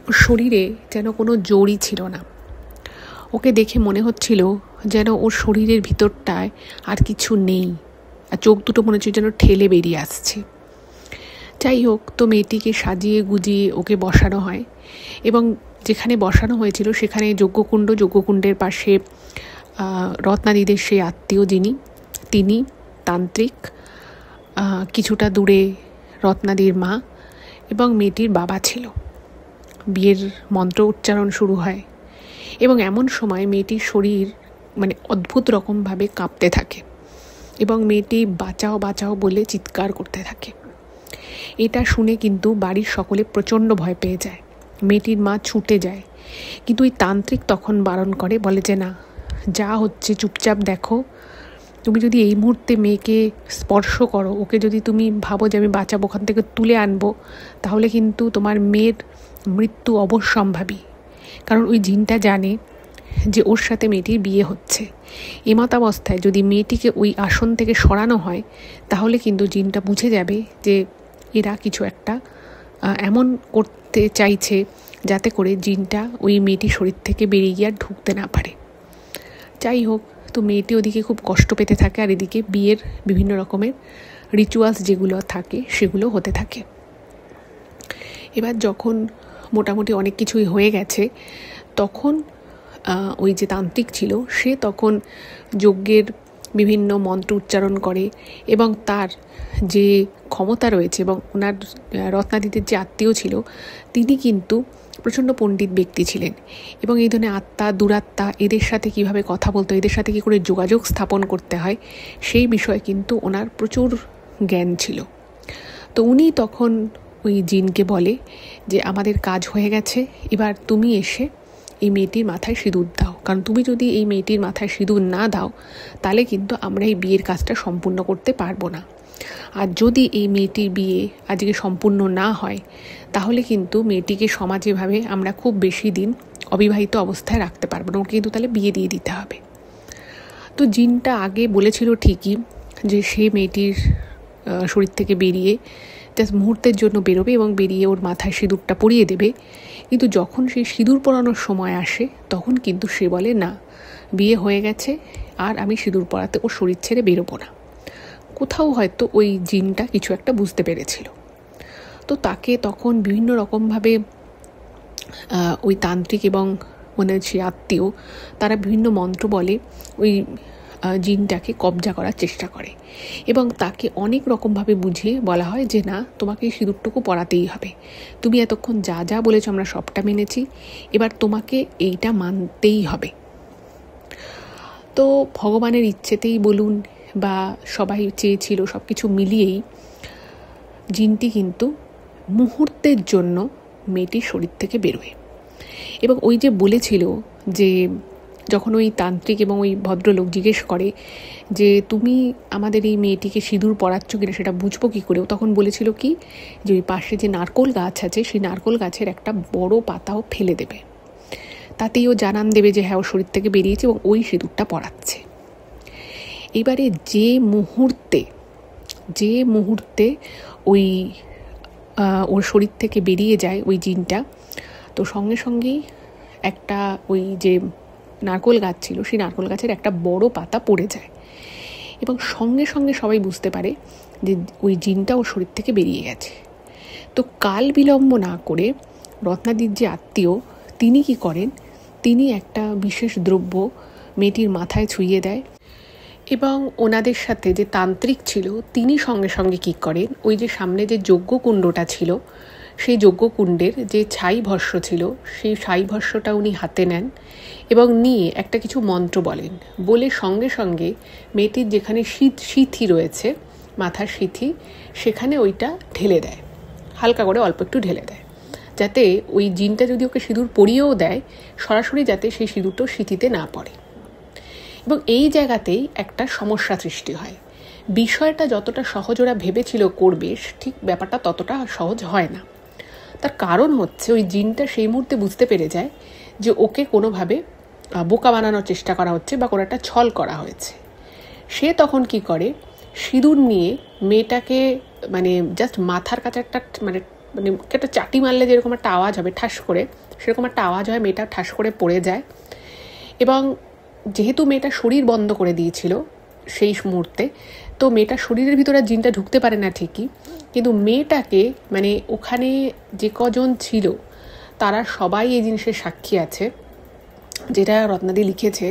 ওর শরীরে যেন কোনো জোরই ছিল না। ওকে দেখে মনে হচ্ছিল যেন ওর শরীরের ভিতরটায় আর কিছু নেই, আর চোখ দুটো মনে হচ্ছে যেন ঠেলে বেরিয়ে আসছে। যাই হোক, তো মেয়েটিকে সাজিয়ে গুজিয়ে ওকে বসানো হয়, এবং যেখানে বসানো হয়েছিল সেখানে যজ্ঞকুণ্ডের পাশে রত্নাদিদের সেই আত্মীয় যিনি, তিনি তান্ত্রিক, কিছুটা দূরে রত্নাদির মা এবং মেয়েটির বাবা ছিল। বিয়ের মন্ত্র উচ্চারণ শুরু হয়, এবং এমন সময় মেয়েটির শরীর মানে অদ্ভুত রকমভাবে কাঁপতে থাকে, এবং মেয়েটি বাঁচাও বাঁচাও বলে চিৎকার করতে থাকে। এটা শুনে কিন্তু বাড়ির সকলে প্রচণ্ড ভয় পেয়ে যায়। মেয়েটির মা ছুটে যায়, কিন্তু ওই তান্ত্রিক তখন বারণ করে, বলে যে না, যা হচ্ছে চুপচাপ দেখো, তুমি যদি এই মুহূর্তে মেয়েকে স্পর্শ করো, ওকে যদি তুমি ভাবো যে আমি বাঁচাবো, ওখান থেকে তুলে আনবো, তাহলে কিন্তু তোমার মেয়ের মৃত্যু অবশ্যম্ভাবী। কারণ ওই জিনটা জানে যে ওর সাথে মেয়েটির বিয়ে হচ্ছে। এমতাবস্থায় যদি মেয়েটিকে ওই আসন থেকে সরানো হয়, তাহলে কিন্তু জিনটা বুঝে যাবে যে এরা কিছু একটা এমন করতে চাইছে যাতে করে জিনটা ওই মেয়েটির শরীর থেকে বেরিয়ে গিয়ে আর ঢুকতে না পারে। যাই হোক, তো মেয়েটি ওদিকে খুব কষ্ট পেতে থাকে, আর এদিকে বিয়ের বিভিন্ন রকমের রিচুয়ালস যেগুলো থাকে সেগুলো হতে থাকে। এবার যখন মোটামুটি অনেক কিছুই হয়ে গেছে, তখন ওই যে তান্ত্রিক ছিল সে তখন যজ্ঞের বিভিন্ন মন্ত্র উচ্চারণ করে এবং তার যে ক্ষমতা রয়েছে এবং ওনার রত্নাদিত্যের যে আত্মীয় ছিল তিনি কিন্তু প্রচণ্ড পণ্ডিত ব্যক্তি ছিলেন এবং এই ধরনের আত্মা দুরাত্মা এদের সাথে কিভাবে কথা বলতে হয়, এদের সাথে কী করে যোগাযোগ স্থাপন করতে হয় সেই বিষয়ে কিন্তু ওনার প্রচুর জ্ঞান ছিল। তো উনি তখন ওই জিনকে বলে যে আমাদের কাজ হয়ে গেছে, এবার তুমি এসে এই মেয়েটির মাথায় সিঁদুর দাও, কারণ তুমি যদি এই মেয়েটির মাথায় সিঁদুর না দাও তাহলে কিন্তু আমরা এই বিয়ের কাজটা সম্পূর্ণ করতে পারবো না। আর যদি এই মেয়েটির বিয়ে আজকে সম্পূর্ণ না হয় তাহলে কিন্তু মেয়েটিকে সমাজেভাবে আমরা খুব বেশি দিন অবিবাহিত অবস্থায় রাখতে পারবো না, ওকে কিন্তু তাহলে বিয়ে দিয়ে দিতে হবে। তো জিনটা আগে বলেছিল ঠিকই যে সে মেয়েটির শরীর থেকে বেরিয়ে জাস্ট মুহূর্তের জন্য বেরোবে এবং বেরিয়ে ওর মাথায় সিঁদুরটা পরিয়ে দেবে, কিন্তু যখন সেই সিঁদুর পরানোর সময় আসে তখন কিন্তু সে বলে না, বিয়ে হয়ে গেছে আর আমি সিঁদুর পরাতে ওর শরীর ছেড়ে বেরোবো না। কোথাও হয়তো ওই জিনটা কিছু একটা বুঝতে পেরেছিল। তো তাকে তখন বিভিন্ন রকমভাবে ওই তান্ত্রিক এবং ওনার যে আত্মীয় তারা বিভিন্ন মন্ত্র বলে ওই জিনটাকে কবজা করার চেষ্টা করে এবং তাকে অনেক রকমভাবে বুঝিয়ে বলা হয় যে না, তোমাকে এই সিঁদুরটুকু পরাতেই হবে, তুমি এতক্ষণ যা যা বলেছো আমরা সবটা মেনেছি, এবার তোমাকে এইটা মানতেই হবে। তো ভগবানের ইচ্ছেতেই বলুন বা সবাই চেয়েছিল, সব কিছু মিলিয়েই জিনটি কিন্তু মুহূর্তের জন্য মেয়েটির শরীর থেকে বেরোয় এবং ওই যে বলেছিল যে যখন ওই তান্ত্রিক এবং ওই ভদ্রলোক জিজ্ঞেস করে যে তুমি আমাদের এই মেয়েটিকে সিঁদুর পরাচ্ছ কিনা সেটা বুঝবো কী করেও, তখন বলেছিল কি যে ওই পাশে যে নারকোল গাছ আছে সেই নারকোল গাছের একটা বড় পাতাও ফেলে দেবে, তাতেই ও জানান দেবে যে হ্যাঁ ওর শরীর থেকে বেরিয়েছে এবং ওই সিঁদুরটা পরাচ্ছে। এবারে যে মুহূর্তে ওই ওর শরীর থেকে বেরিয়ে যায় ওই জিনটা, তো সঙ্গে সঙ্গেই একটা ওই যে নারকোল গাছ ছিল সেই নারকোল গাছের একটা বড় পাতা পড়ে যায় এবং সঙ্গে সঙ্গে সবাই বুঝতে পারে যে ওই জিনটা ওর শরীর থেকে বেরিয়ে গেছে। তো কাল বিলম্ব না করে রত্নাদির যে আত্মীয় তিনি কি করেন, তিনি একটা বিশেষ দ্রব্য মেয়েটির মাথায় ছুঁয়ে দেয় এবং ওনাদের সাথে যে তান্ত্রিক ছিল তিনি সঙ্গে সঙ্গে কী করেন, ওই যে সামনে যে যজ্ঞকুণ্ডটা ছিল সেই যজ্ঞকুণ্ডের যে ছাই ভস্য ছিল সেই ছাই ভস্যটা উনি হাতে নেন এবং নিয়ে একটা কিছু মন্ত্র বলেন, বলে সঙ্গে সঙ্গে মেয়েটির যেখানে সিথি রয়েছে মাথার সিথি সেখানে ওইটা ঢেলে দেয়, হালকা করে অল্প একটু ঢেলে দেয়, যাতে ওই জিনটা যদি ওকে সিঁদুর পরিয়েও দেয় সরাসরি যাতে সেই সিঁদুরটাও সিথিতে না পড়ে। এবং এই জায়গাতেই একটা সমস্যা সৃষ্টি হয়, বিষয়টা যতটা সহজ ওরা ভেবেছিল করবে ঠিক ব্যাপারটা ততটা সহজ হয় না। তার কারণ হচ্ছে ওই জিনটা সেই মুহূর্তে বুঝতে পেরে যায় যে ওকে কোনোভাবে বোকা বানানোর চেষ্টা করা হচ্ছে বা কোনো একটা ছল করা হয়েছে। সে তখন কি করে, সিঁদুর নিয়ে মেয়েটাকে মানে জাস্ট মাথার কাছে একটা চাটি মারলে যেরকম একটা আওয়াজ হবে ঠাস করে, সেরকম একটা আওয়াজ হয়, মেয়েটা ঠাস করে পড়ে যায় এবং যেহেতু মেয়েটা শরীর বন্ধ করে দিয়েছিল সেই মুহূর্তে, তো মেয়েটার শরীরের ভিতরে জিনটা ঢুকতে পারে না ঠিকই, কিন্তু মেয়েটাকে মানে ওখানে যে কজন ছিল তারা সবাই এই জিনিসের সাক্ষী আছে, যেটা রত্নাদি লিখেছে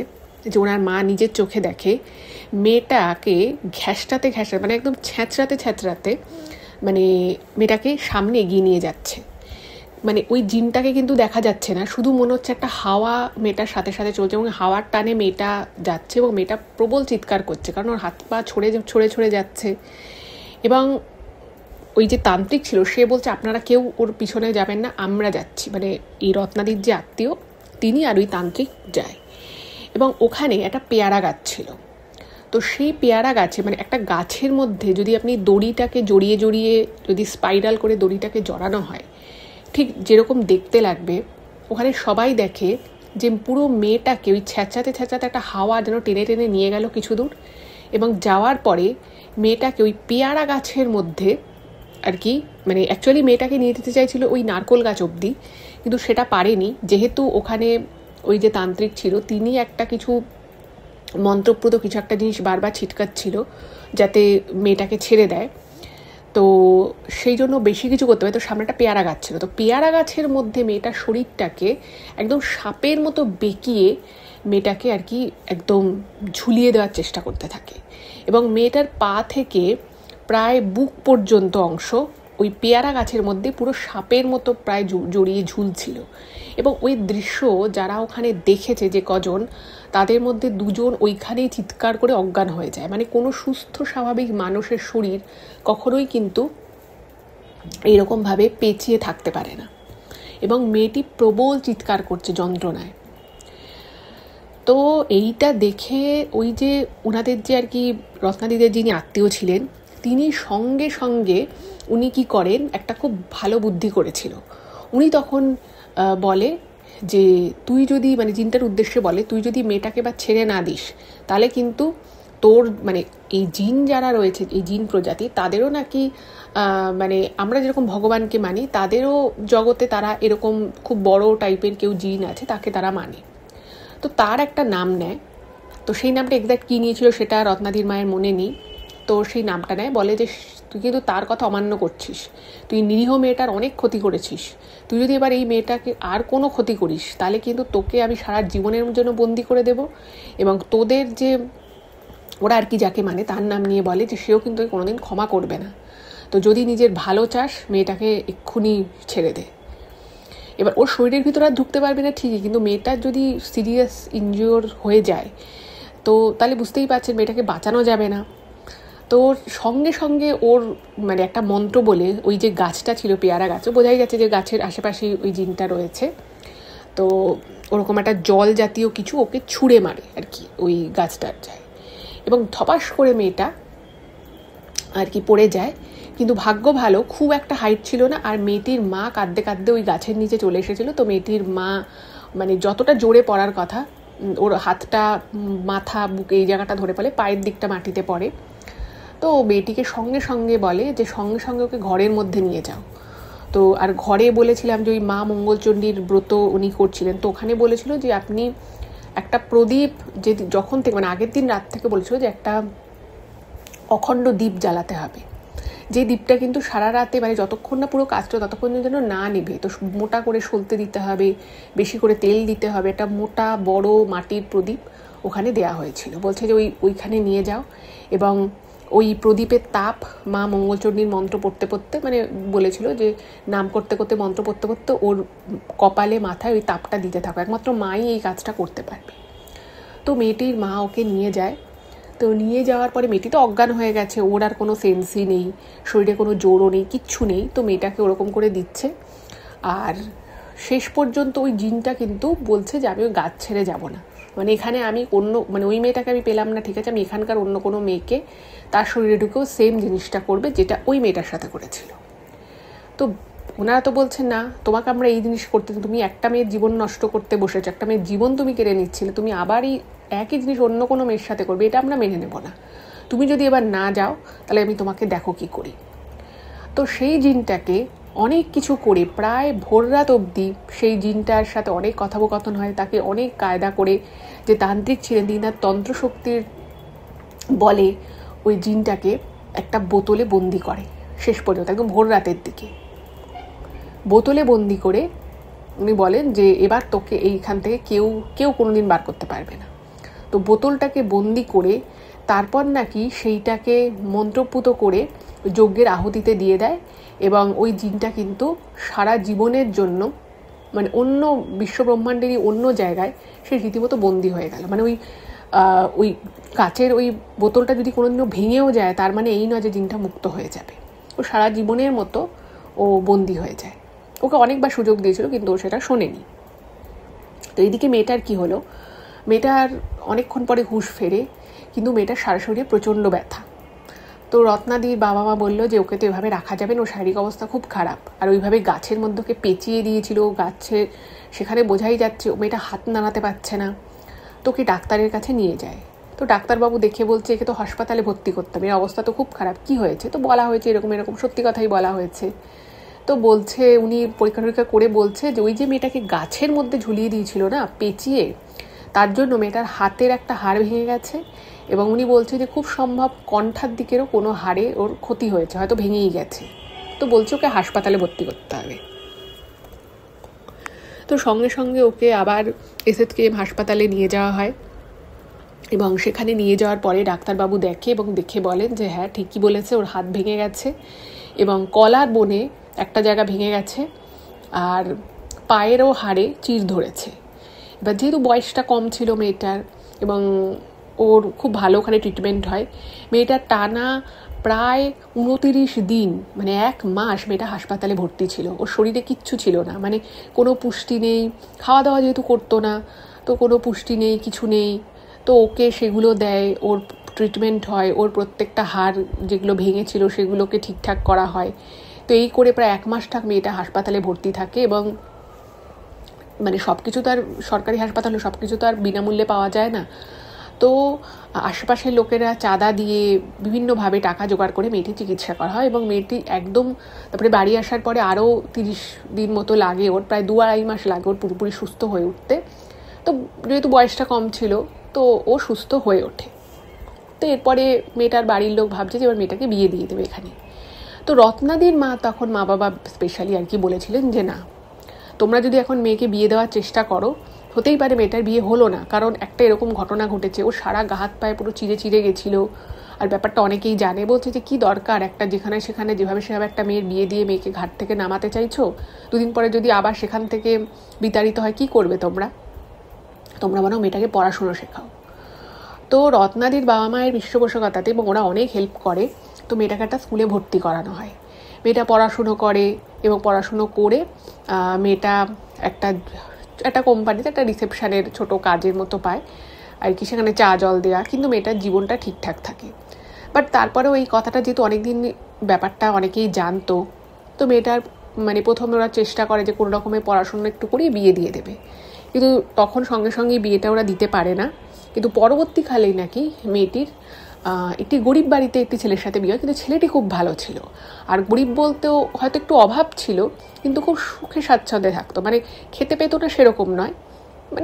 যে ওনার মা নিজের চোখে দেখে মেয়েটাকে ঘ্যাসটাতে মানে একদম ছ্যাঁচড়াতে মানে মেয়েটাকে সামনে এগিয়ে নিয়ে যাচ্ছে। মানে ওই জিনটাকে কিন্তু দেখা যাচ্ছে না, শুধু মনে হচ্ছে একটা হাওয়া মেয়েটার সাথে সাথে চলছে এবং হাওয়ার টানে মেয়েটা যাচ্ছে এবং মেয়েটা প্রবল চিৎকার করছে কারণ ওর হাত পা ছড়ে যাচ্ছে। এবং ওই যে তান্ত্রিক ছিল সে বলছে আপনারা কেউ ওর পিছনে যাবেন না, আমরা যাচ্ছি, মানে এই রত্নাদির যে আত্মীয় তিনি আর ওই তান্ত্রিক যায়। এবং ওখানে একটা পেয়ারা গাছ ছিল, তো সেই পেয়ারা গাছে মানে একটা গাছের মধ্যে যদি আপনি দড়িটাকে জড়িয়ে যদি স্পাইরাল করে দড়িটাকে জড়ানো হয় ঠিক যেরকম দেখতে লাগবে, ওখানে সবাই দেখে যে পুরো মেয়েটাকে ওই ছ্যাঁচাতে একটা হাওয়া যেন টেনে নিয়ে গেল কিছু দূর এবং যাওয়ার পরে মেয়েটাকে ওই পেয়ারা গাছের মধ্যে আর কি মানে অ্যাকচুয়ালি মেয়েটাকে নিয়ে যেতে চাইছিল ওই নারকোল গাছ অবধি, কিন্তু সেটা পারেনি, যেহেতু ওখানে ওই যে তান্ত্রিক ছিল তিনি একটা কিছু মন্ত্রপ্রদ কিছু একটা জিনিস বারবার ছিটকাচ্ছিল যাতে মেয়েটাকে ছেড়ে দেয়। তো সেই জন্য বেশি কিছু করতে পারে। তো সামনে একটা পেয়ারা গাছ ছিল, তো পেয়ারা গাছের মধ্যে মেয়েটার শরীরটাকে একদম সাপের মতো বেঁকিয়ে মেয়েটাকে আর কি একদম ঝুলিয়ে দেওয়ার চেষ্টা করতে থাকে, এবং মেয়েটার পা থেকে প্রায় বুক পর্যন্ত অংশ ওই পেয়ারা গাছের মধ্যে পুরো সাপের মতো প্রায় জড়িয়ে ঝুলছিল। এবং ওই দৃশ্য যারা ওখানে দেখেছে যে কজন, তাদের মধ্যে দুজন ওইখানেই চিৎকার করে অজ্ঞান হয়ে যায়। মানে কোনো সুস্থ স্বাভাবিক মানুষের শরীর কখনোই কিন্তু এরকমভাবে পেঁচিয়ে থাকতে পারে না, এবং মেয়েটি প্রবল চিৎকার করছে যন্ত্রণায়। তো এইটা দেখে ওই যে ওনাদের যে আর কি রত্নাদিদের যিনি আত্মীয় ছিলেন, তিনি সঙ্গে সঙ্গে উনি কি করেন, একটা খুব ভালো বুদ্ধি করেছিল। উনি তখন বলে যে তুই যদি, মানে জিনটার উদ্দেশ্যে বলে, তুই যদি মেয়েটাকে বা ছেড়ে না দিস তাহলে কিন্তু তোর, মানে এই জিন যারা রয়েছে, এই জিন প্রজাতি, তাদেরও নাকি মানে আমরা যেরকম ভগবানকে মানি, তাদেরও জগতে তারা এরকম খুব বড় টাইপের কেউ জিন আছে, তাকে তারা মানে। তো তার একটা নাম নেয়, তো সেই নামটা এক্স্যাক্ট কী নিয়েছিল সেটা রত্নাদির মায়ের মনে নেই। তো সেই নামটা নেয়, বলে যে তুই কিন্তু তার কথা অমান্য করছিস, তুই নিরীহ মেয়েটার অনেক ক্ষতি করেছিস, তুই যদি এবার এই মেয়েটাকে আর কোনো ক্ষতি করিস তাহলে কিন্তু তোকে আমি সারা জীবনের জন্য বন্দি করে দেব। এবং তোদের যে ওরা আর কি যাকে মানে, তার নাম নিয়ে বলে যে সেও কিন্তু কোনোদিন ক্ষমা করবে না। তো যদি নিজের ভালো চাস মেয়েটাকে এক্ষুনি ছেড়ে দে। এবার ওর শরীরের ভিতরে আর ঢুকতে পারবে না ঠিকই, কিন্তু মেয়েটার যদি সিরিয়াস ইনজিওর হয়ে যায় তো তাহলে বুঝতেই পারছেন মেয়েটাকে বাঁচানো যাবে না। তো সঙ্গে সঙ্গে ওর মানে একটা মন্ত্র বলে, ওই যে গাছটা ছিল পেয়ারা গাছ, বোঝাই যাচ্ছে যে গাছের আশেপাশে ওই জিনটা রয়েছে, তো ওরকম একটা জল জাতীয় কিছু ওকে ছুঁড়ে মারে আর কি ওই গাছটার যায়, এবং ধপাস করে মেয়েটা আর কি পড়ে যায়। কিন্তু ভাগ্য ভালো, খুব একটা হাইট ছিল না, আর মেয়েটির মা কাঁদতে কাঁদতে ওই গাছের নিচে চলে এসেছিলো। তো মেয়েটির মা মানে যতটা জোরে পড়ার কথা, ওর হাতটা, মাথা, বুক এই জায়গাটা ধরে পড়ে, পায়ের দিকটা মাটিতে পড়ে। তো মেয়েটিকে সঙ্গে সঙ্গে বলে যে সঙ্গে সঙ্গে ওকে ঘরের মধ্যে নিয়ে যাও। তো আর ঘরে বলেছিলাম যে ওই মা মঙ্গলচণ্ডীর ব্রত উনি করছিলেন, তো ওখানে বলেছিল যে আপনি একটা প্রদীপ, যে যখন থেকে মানে আগের দিন রাত থেকে বলেছিল যে একটা অখণ্ড দ্বীপ জ্বালাতে হবে, যে দ্বীপটা কিন্তু সারা রাতে মানে যতক্ষণ না পুরো কাজটা ততক্ষণ যেন না নিভে, তো মোটা করে সলতে দিতে হবে, বেশি করে তেল দিতে হবে, একটা মোটা বড় মাটির প্রদীপ ওখানে দেয়া হয়েছিল। বলছে যে ওইখানে নিয়ে যাও, এবং ওই প্রদীপের তাপ মা মঙ্গলচণ্ডীর মন্ত্র পড়তে পড়তে, মানে বলেছিল যে নাম করতে করতে মন্ত্র পড়তে পড়তে ওর কপালে মাথায় ওই তাপটা দিতে থাকো, একমাত্র মাই এই কাজটা করতে পারবে। তো মেয়েটির মা ওকে নিয়ে যায়। তো নিয়ে যাওয়ার পরে মেয়েটি তো অজ্ঞান হয়ে গেছে, ওর আর কোনো সেন্সই নেই, শরীরে কোনো জোরও নেই, কিচ্ছু নেই। তো মেয়েটাকে ওরকম করে দিচ্ছে, আর শেষ পর্যন্ত ওই জিনটা কিন্তু বলছে যে আমি ওই গাছ ছেড়ে যাব না, মানে এখানে আমি অন্য, মানে ওই মেয়েটাকে আমি পেলাম না, ঠিক আছে, আমি এখানকার অন্য কোনো মেয়েকে তার শরীরে ঢুকেও সেম জিনিসটা করবে যেটা ওই মেয়েটার সাথে করেছিল। তো ওনারা তো বলছেন না, তোমাকে আমরা এই জিনিস করতে, তুমি একটা মেয়ের জীবন নষ্ট করতে বসেছো, একটা মেয়ের জীবন তুমি কেড়ে নিচ্ছিলে, তুমি আবার এই একই জিনিস অন্য কোনো মেয়ের সাথে করবে, এটা আমরা মেনে নেব না, তুমি যদি এবার না যাও তাহলে আমি তোমাকে দেখো কি করি। তো সেই জিনটাকে অনেক কিছু করে প্রায় ভোররাত অবধি সেই জিনটার সাথে অনেক কথোপকথন হয়, তাকে অনেক কায়দা করে, যে তান্ত্রিক ছিলেন তিনি তার তন্ত্রশক্তির বলে ওই জিনটাকে একটা বোতলে বন্দি করে, শেষ পর্যন্ত একদম ভোর রাতের দিকে বোতলে বন্দি করে উনি বলেন যে এবার তোকে এইখান থেকে কেউ কোনোদিন বার করতে পারবে না। তো বোতলটাকে বন্দি করে তারপর নাকি সেইটাকে মন্ত্রপুত করে যজ্ঞের আহুতিতে দিয়ে দেয়, এবং ওই জিনটা কিন্তু সারা জীবনের জন্য মানে অন্য বিশ্বব্রহ্মাণ্ডেরই অন্য জায়গায় সে রীতিমতো বন্দি হয়ে গেল। মানে ওই কাচের ওই বোতলটা যদি কোনোদিনও ভেঙেও যায় তার মানে এই নয় যে জিনটা মুক্ত হয়ে যাবে, ও সারা জীবনের মতো ও বন্দি হয়ে যায়। ওকে অনেকবার সুযোগ দিয়েছিল কিন্তু ও সেটা শোনেনি। তো এইদিকে মেয়েটার কি হলো, মেয়েটার অনেকক্ষণ পরে হুঁশ ফেরে, কিন্তু মেয়েটার সারা শরীরে প্রচণ্ড ব্যথা। তো রত্নাদির বাবা মা বললো যে ওকে তো এভাবে রাখা যাবে না, ওর শারীরিক অবস্থা খুব খারাপ, আর ওইভাবে গাছের মধ্যে ওকে পেঁচিয়ে দিয়েছিল, গাছের সেখানে বোঝাই যাচ্ছে ও মেয়েটা হাত নাড়াতে পারছে না। তো ওকে ডাক্তারের কাছে নিয়ে যায়। তো ডাক্তারবাবু দেখে বলছে একে তো হাসপাতালে ভর্তি করতে হবে, এর অবস্থা তো খুব খারাপ, কি হয়েছে? তো বলা হয়েছে এরকম এরকম, সত্যি কথাই বলা হয়েছে। তো বলছে উনি পরীক্ষা টরীক্ষা করে বলছে যে ওই যে মেয়েটাকে গাছের মধ্যে ঝুলিয়ে দিয়েছিল না পেঁচিয়ে, তার জন্য মেয়েটার হাতের একটা হাড় ভেঙে গেছে, এবং উনি বলছে যে খুব সম্ভব কণ্ঠার দিকেরও কোনো হাড়ে ওর ক্ষতি হয়েছে, হয়তো ভেঙেই গেছে। তো বলছে ওকে হাসপাতালে ভর্তি করতে হবে। তো সঙ্গে সঙ্গে ওকে আবার SSKM হাসপাতালে নিয়ে যাওয়া হয় এবং সেখানে নিয়ে যাওয়ার পরে ডাক্তারবাবু দেখে এবং দেখে বলেন যে হ্যাঁ ঠিকই বলেছে, ওর হাত ভেঙে গেছে এবং কলার বনে একটা জায়গা ভেঙে গেছে আর পায়েরও হাড়ে চির ধরেছে। এবার যেহেতু বয়সটা কম ছিল মেয়েটার এবং ওর খুব ভালো ওখানে ট্রিটমেন্ট হয়, মেয়েটার টানা প্রায় 29 দিন মানে 1 মাস মেয়েটা হাসপাতালে ভর্তি ছিল। ওর শরীরে কিচ্ছু ছিল না, মানে কোনো পুষ্টি নেই, খাওয়া দাওয়া যেহেতু করতো না তো কোনো পুষ্টি নেই, কিছু নেই। তো ওকে সেগুলো দেয়, ওর ট্রিটমেন্ট হয়, ওর প্রত্যেকটা হাড় যেগুলো ভেঙেছিল সেগুলোকে ঠিকঠাক করা হয়। তো এই করে প্রায় 1 মাস মেয়েটা হাসপাতালে ভর্তি থাকে এবং মানে সব কিছু তো আর সরকারি হাসপাতালে সব কিছু তো আর বিনামূল্যে পাওয়া যায় না। তো আশেপাশের লোকেরা চাঁদা দিয়ে বিভিন্নভাবে টাকা জোগাড় করে মেয়েটির চিকিৎসা করা হয় এবং মেয়েটি একদম তারপরে বাড়ি আসার পরে আরও 30 দিন মতো লাগে, ওর প্রায় 2-2.5 মাস লাগে ওর পুরোপুরি সুস্থ হয়ে উঠতে। তো যেহেতু বয়সটা কম ছিল তো ও সুস্থ হয়ে ওঠে। তো এরপরে মেয়েটার বাড়ির লোক ভাবছে যে এবার মেয়েটাকে বিয়ে দিয়ে দেবে এখানে। তো রত্নাদির মা তখন মা বাবা স্পেশালি আর কি বলেছিলেন যে না, তোমরা যদি এখন মেয়েকে বিয়ে দেওয়ার চেষ্টা করো, হতেই পারে মেয়েটার বিয়ে হলো না, কারণ একটা এরকম ঘটনা ঘটেছে, ও সারা গা হাত পায়ে পুরো চিড়ে চিড়ে গেছিলো আর ব্যাপারটা অনেকেই জানে। বলছে যে কি দরকার একটা যেখানে সেখানে যেভাবে সেভাবে একটা মেয়ের বিয়ে দিয়ে মেয়েকে ঘাট থেকে নামাতে চাইছো, 2 দিন পরে যদি আবার সেখান থেকে বিতাড়িত হয় কি করবে তোমরা বরং মেয়েটাকে পড়াশুনো শেখাও। তো রত্নাদির বাবা মায়ের পৃষ্ঠপোষকতাতে এবং ওরা অনেক হেল্প করে, তো মেয়েটাকে একটা স্কুলে ভর্তি করানো হয়। মেয়েটা পড়াশুনো করে এবং পড়াশুনো করে মেয়েটা একটা কোম্পানিতে একটা রিসেপশনের ছোট কাজের মতো পায় আর কি, সেখানে চা জল দেওয়া, কিন্তু মেয়েটার জীবনটা ঠিকঠাক থাকে। বাট তারপরেও এই কথাটা যেহেতু অনেকদিন ব্যাপারটা অনেকেই জানতো, তো মেয়েটার মানে প্রথমে ওরা চেষ্টা করে যে কোনো রকমের পড়াশুনো একটু করেই বিয়ে দিয়ে দেবে, কিন্তু তখন সঙ্গে সঙ্গে বিয়েটা ওরা দিতে পারে না। কিন্তু পরবর্তীকালেই নাকি মেয়েটির একটি গরিব বাড়িতে একটি ছেলের সাথে বিয়ে হয়, কিন্তু ছেলেটি খুব ভালো ছিল। আর গরিব বলতেও হয়তো একটু অভাব ছিল, কিন্তু খুব সুখে স্বাচ্ছন্দ্যে থাকতো, মানে খেতে পেতো না সেরকম নয়,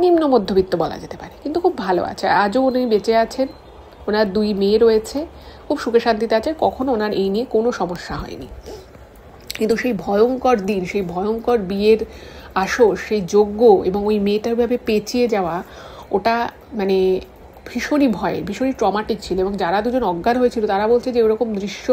নিম্ন মধ্যবিত্ত বলা যেতে পারে, কিন্তু খুব ভালো আছে। আজও উনি বেঁচে আছেন, ওনার 2 মেয়ে রয়েছে, খুব সুখে শান্তিতে আছে, কখনো ওনার এই নিয়ে কোনো সমস্যা হয়নি। কিন্তু সেই ভয়ঙ্কর দিন, সেই ভয়ঙ্কর বিয়ের আসর, সেই যজ্ঞ এবং ওই মেয়েটার ভাবে পেঁচিয়ে যাওয়া, ওটা মানে ভীষণই ভয়ের, ভীষণই ট্রমাটিক ছিল। এবং যারা দুজন অজ্ঞান হয়েছিল তারা বলছে যে এরকম দৃশ্য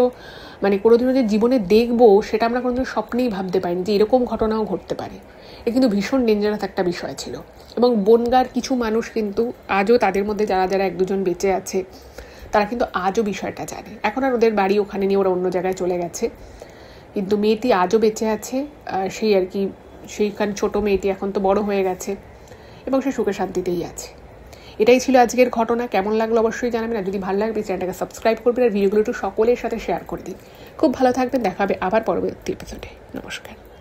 মানে কোনোদিনও যে জীবনে দেখবো সেটা আমরা কোনোদিন স্বপ্নেই ভাবতে পারিনি যে এরকম ঘটনাও ঘটতে পারে। এটা কিন্তু ভীষণ ডেঞ্জারাস একটা বিষয় ছিল। এবং বনগাঁর কিছু মানুষ কিন্তু আজও, তাদের মধ্যে যারা 1-2জন বেঁচে আছে, তারা কিন্তু আজও বিষয়টা জানে। এখন আর ওদের বাড়ি ওখানে নিয়ে ওরা অন্য জায়গায় চলে গেছে, কিন্তু মেয়েটি আজও বেঁচে আছে। সেই আর কি, সেইখানে ছোট মেয়েটি এখন তো বড় হয়ে গেছে এবং সে সুখে শান্তিতেই আছে। এটাই ছিল আজকের ঘটনা। কেমন লাগলো অবশ্যই জানাবেন, আর যদি ভালো লাগে চ্যানেলটাকে সাবস্ক্রাইব করবেন আর ভিডিওগুলো একটু সকলের সাথে শেয়ার করে দিন। খুব ভালো থাকবেন, দেখা হবে আবার পরবর্তী এপিসোডে। নমস্কার।